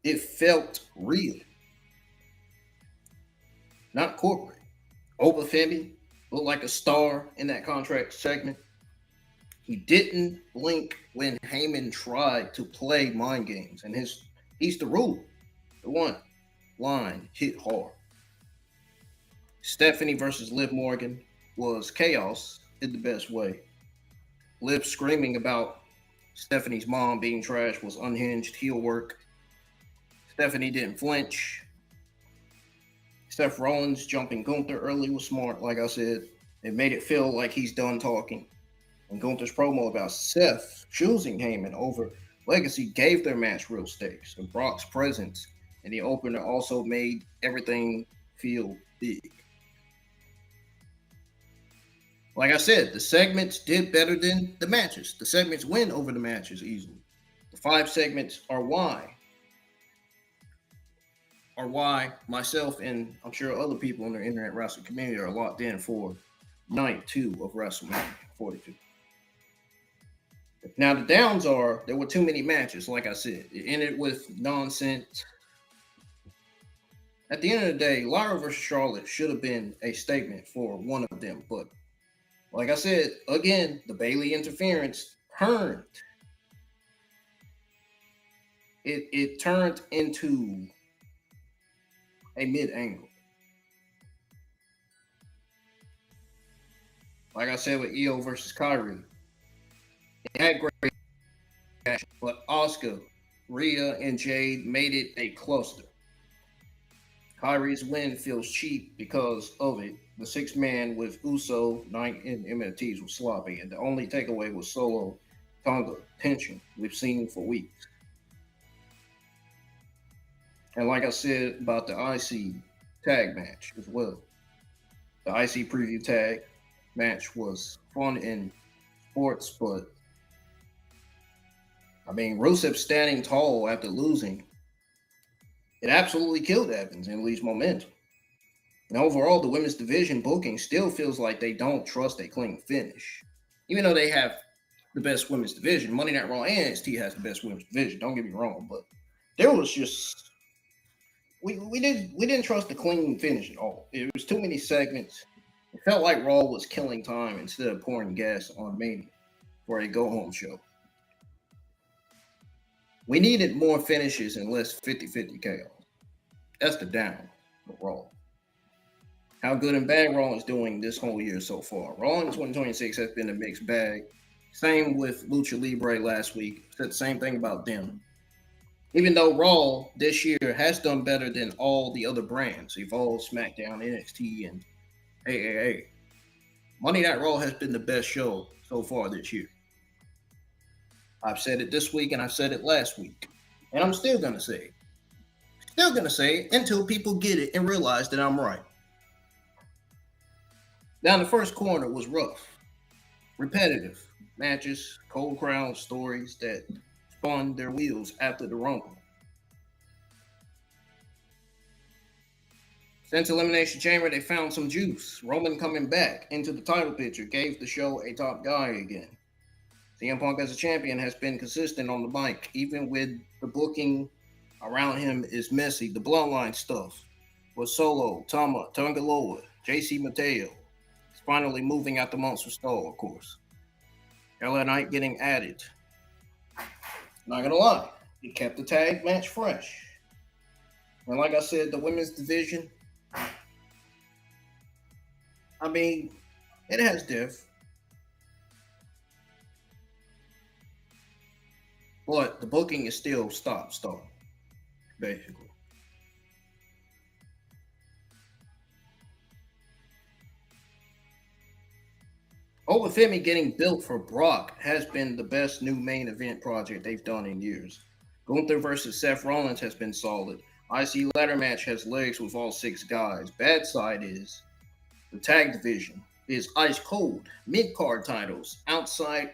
it felt real, not corporate. Over Femi looked like a star in that contract segment. He didn't blink when Heyman tried to play mind games, and he's the ruler. The one line hit hard. Stephanie versus Liv Morgan was chaos in the best way. Liv screaming about Stephanie's mom being trash was unhinged heel work. Stephanie didn't flinch. Seth Rollins jumping Gunther early was smart, like I said. It made it feel like he's done talking. And Gunther's promo about Seth choosing Heyman over Legacy gave their match real stakes. And Brock's presence in the opener also made everything feel big. Like I said, the segments did better than the matches. The segments win over the matches easily. The 5 segments are why myself and I'm sure other people in the internet wrestling community are locked in for night 2 of WrestleMania 42. Now the downs are there were too many matches, like I said. It ended with nonsense. At the end of the day, Lyra versus Charlotte should have been a statement for one of them, but like I said, again, the Bayley interference turned. It turned into a mid-angle. Like I said with Io versus Kyrie, it had great action, but Asuka, Rhea, and Jade made it a cluster. Kyrie's win feels cheap because of it. The 6-man with Uso, Knight, and MFTs was sloppy, and the only takeaway was Solo Tonga tension we've seen for weeks. And like I said about the IC tag match as well, the IC preview tag match was fun in sports, but I mean, Rusev standing tall after losing, it absolutely killed Evans and leaves momentum. And overall, the women's division booking still feels like they don't trust a clean finish. Even though they have the best women's division, Monday Night Raw and NXT has the best women's division, don't get me wrong, but there was just we didn't trust the clean finish at all. It was too many segments. It felt like Raw was killing time instead of pouring gas on Mania for a go-home show. We needed more finishes and less 50-50 chaos. That's the down for Raw. How good and bad Raw is doing this whole year so far. Raw in 2026 has been a mixed bag. Same with Lucha Libre last week. Said the same thing about them. Even though Raw this year has done better than all the other brands, Evolve, SmackDown, NXT, and AAA. Monday Night Raw has been the best show so far this year. I've said it this week and I've said it last week. And I'm still going to say it. Still going to say it until people get it and realize that I'm right. Now, the first corner was rough, repetitive matches, cold crown stories that spun their wheels after the Rumble. Since Elimination Chamber, they found some juice. Roman coming back into the title picture gave the show a top guy again. CM Punk as a champion has been consistent on the mic, even with the booking around him is messy. The bloodline stuff was Solo, Tama, Tungaloa, JC Mateo. He's finally moving out the monster stall, of course. LA Knight getting added. Not gonna lie, he kept the tag match fresh. And like I said, the women's division, I mean, it has depth. But the booking is still start, basically. Over Femi getting built for Brock has been the best new main event project they've done in years. Gunther versus Seth Rollins has been solid. IC ladder match has legs with all 6 guys. Bad side is the tag division is ice cold. Mid-card titles outside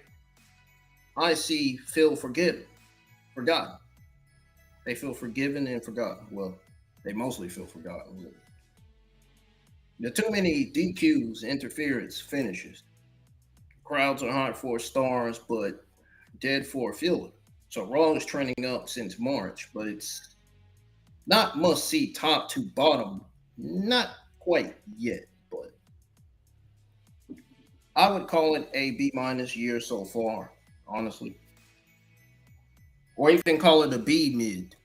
IC feel forgotten. They feel forgiven and forgotten. Well, they mostly feel forgotten. Really. There are too many DQs, interference, finishes. Crowds are hot for stars, but dead for a filler. So Raw is trending up since March, but it's not must see top to bottom. Not quite yet, but I would call it a B- year so far, honestly. Or even call it a B mid,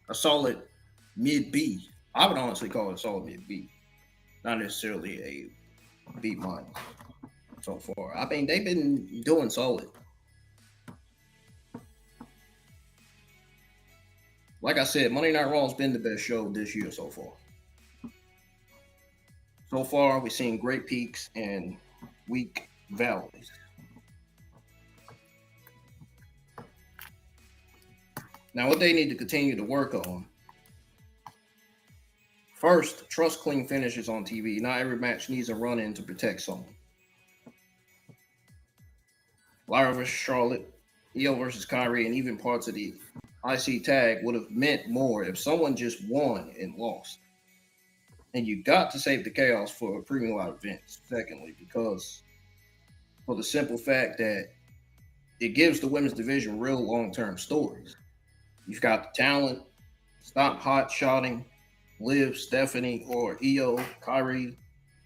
a solid mid B. I would honestly call it a solid mid B, not necessarily a B- so far. I mean, they've been doing solid. Like I said, Monday Night Raw has been the best show this year so far. So far, we've seen great peaks and weak valleys. Now, what they need to continue to work on. First, trust clean finishes on TV. Not every match needs a run-in to protect someone. Lyra versus Charlotte, Io versus Kyrie, and even parts of the IC tag would have meant more if someone just won and lost. And you got to save the chaos for premium live events, secondly, because for the simple fact that it gives the women's division real long-term stories. You've got the talent, stop hot shotting, Liv, Stephanie, or Io, Kyrie,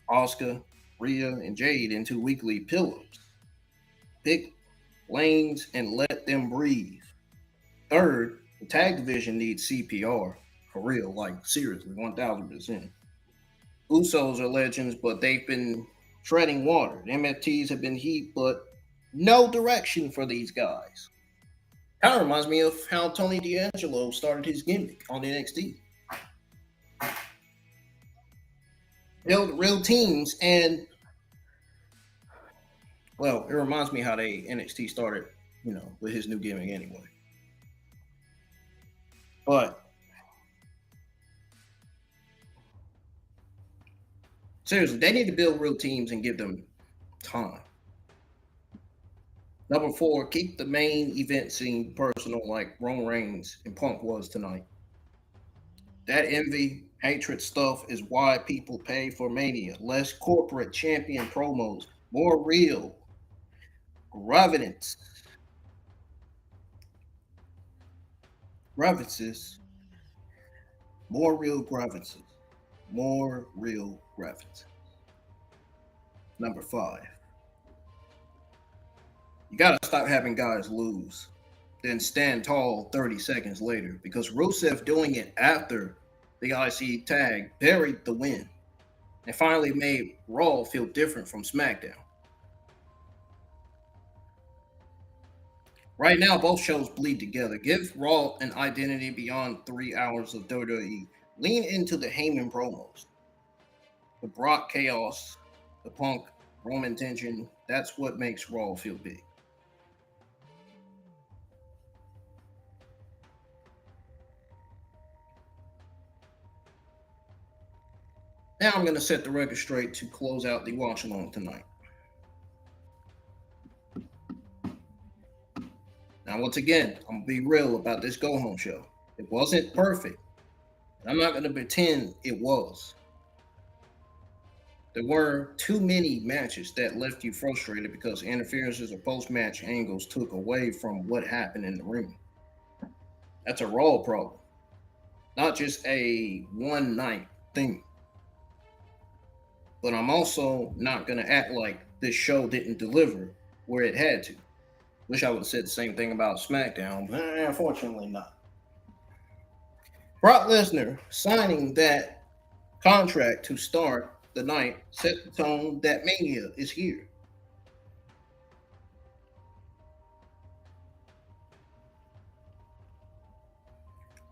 Asuka, Rhea, and Jade into weekly pillars. Pick lanes and let them breathe. Third, the tag division needs CPR for real, like seriously, 1000%. Usos are legends, but they've been treading water. The MFTs have been heat, but no direction for these guys. Kind of reminds me of how Tony D'Angelo started his gimmick on NXT. Build real teams, and well, it reminds me how they NXT started, with his new gimmick anyway. But seriously, they need to build real teams and give them time. Number 4, keep the main event scene personal like Roman Reigns and Punk was tonight. That envy, hatred stuff is why people pay for Mania. Less corporate champion promos, more real gravitas. More real gravitas. More real gravitas. Number 5. You got to stop having guys lose, then stand tall 30 seconds later, because Rusev doing it after the IC tag buried the win and finally made Raw feel different from SmackDown. Right now, both shows bleed together. Give Raw an identity beyond 3 hours of WWE. Lean into the Heyman promos, the Brock chaos, the Punk Roman tension. That's what makes Raw feel big. Now I'm going to set the record straight to close out the watch along tonight. Now, once again, I'm going to be real about this go home show. It wasn't perfect. I'm not going to pretend it was. There were too many matches that left you frustrated because interferences or post match angles took away from what happened in the ring. That's a Raw problem, not just a one night thing. But I'm also not going to act like this show didn't deliver where it had to. Wish I would have said the same thing about SmackDown, but unfortunately not. Brock Lesnar signing that contract to start the night set the tone that Mania is here.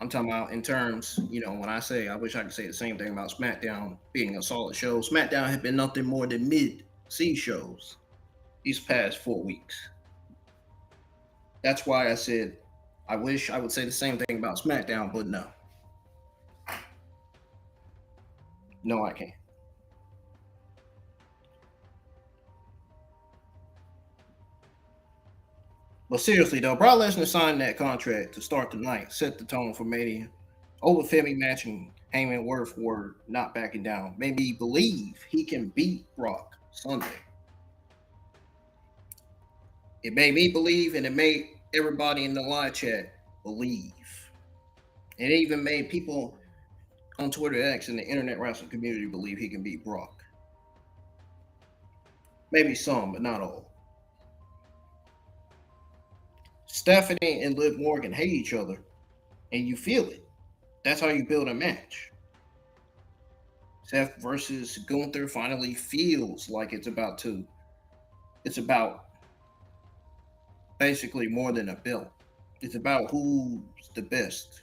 I'm talking about in terms, when I say I wish I could say the same thing about SmackDown being a solid show. SmackDown had been nothing more than mid-C shows these past 4 weeks. That's why I said I wish I would say the same thing about SmackDown, but no. No, I can't. But seriously, though, Brock Lesnar signed that contract to start the night, set the tone for Mania. Over Femi matching Heyman Worth were not backing down. Made me believe he can beat Brock Sunday. It made me believe, and it made everybody in the live chat believe. It even made people on Twitter X and the internet wrestling community believe he can beat Brock. Maybe some, but not all. Stephanie and Liv Morgan hate each other, and you feel it. That's how you build a match. Seth versus Gunther finally feels like it's about basically more than a belt. It's about who the best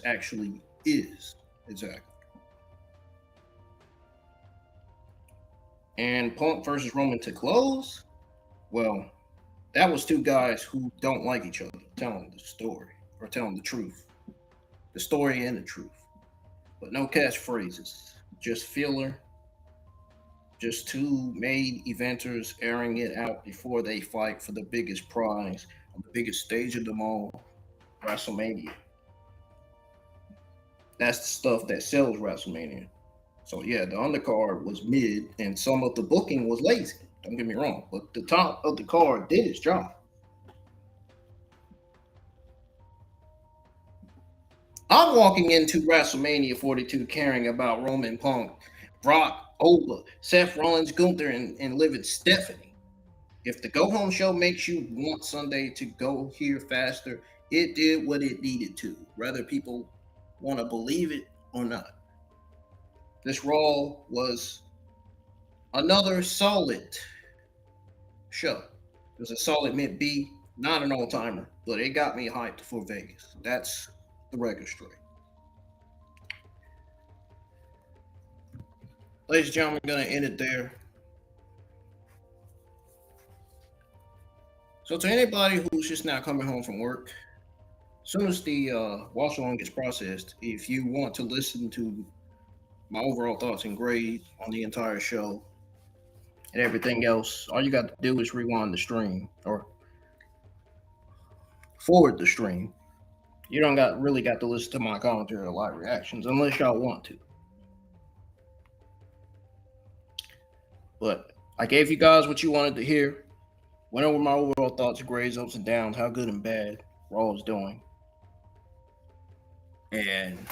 actually is. Exactly. And Punk versus Roman to close, well, that was two guys who don't like each other telling the story or telling the truth. The story and the truth. But no catchphrases, just filler, just two made eventers airing it out before they fight for the biggest prize on the biggest stage of them all, WrestleMania. That's the stuff that sells WrestleMania. So yeah, the undercard was mid, and some of the booking was lazy. Don't get me wrong, but the top of the card did its job. I'm walking into WrestleMania 42 caring about Roman Punk, Brock, Ola, Seth Rollins, Gunther, and Liv Stephanie. If the go home show makes you want Sunday to go here faster, it did what it needed to, whether people want to believe it or not. This Raw was another solid show. It was a solid mid B, not an all timer, but it got me hyped for Vegas. That's the record straight. Ladies and gentlemen, I'm going to end it there. So, to anybody who's just now coming home from work, as soon as the watch along gets processed, if you want to listen to my overall thoughts and grade on the entire show and everything else, all you got to do is rewind the stream or forward the stream. You don't really got to listen to my commentary or live reactions unless y'all want to. But I gave you guys what you wanted to hear. Went over my overall thoughts, grades, ups and downs, how good and bad Raw is doing. And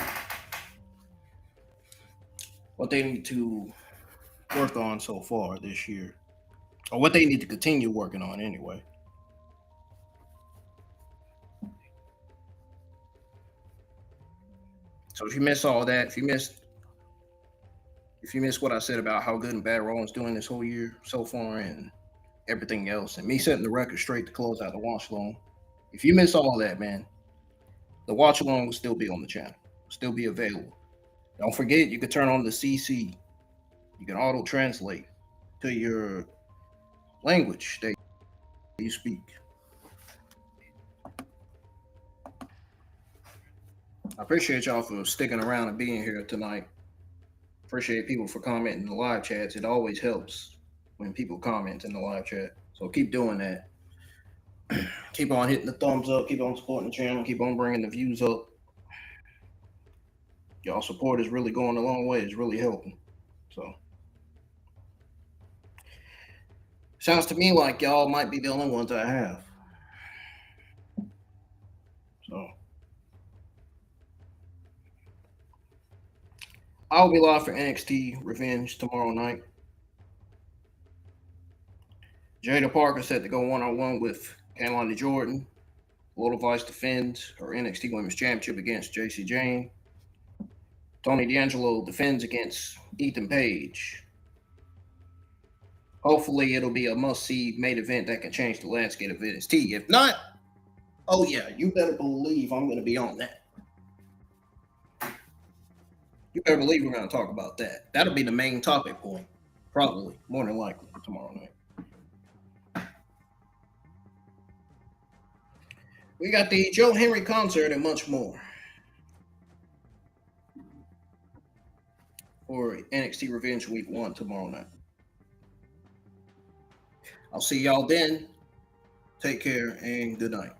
what they need to work on so far this year. Or what they need to continue working on anyway. So if you miss all that, if you miss what I said about how good and bad Raw is doing this whole year so far and everything else, and me setting the record straight to close out the watch along, if you miss all that, man, the watch along will still be on the channel, still be available. Don't forget, you can turn on the CC. You can auto translate. to your language that you speak. I appreciate y'all for sticking around and being here tonight. Appreciate people for commenting in the live chats. It always helps when people comment in the live chat. So keep doing that. Keep on hitting the thumbs up. Keep on supporting the channel. Keep on bringing the views up. Y'all support is really going a long way. It's really helping. So sounds to me like y'all might be the only ones I have. So I'll be live for NXT Revenge tomorrow night. Jada Parker set to go one-on-one with Carolina Jordan. Lola Vice defends her NXT Women's Championship against JC Jane. Tony D'Angelo defends against Ethan Page. Hopefully, it'll be a must-see main event that can change the landscape of NXT. If not, oh yeah, you better believe I'm going to be on that. You better believe we're going to talk about that. That'll be the main topic point, probably, more than likely, tomorrow night. We got the Joe Henry concert and much more for NXT Revenge Week 1 tomorrow night. I'll see y'all then. Take care and good night.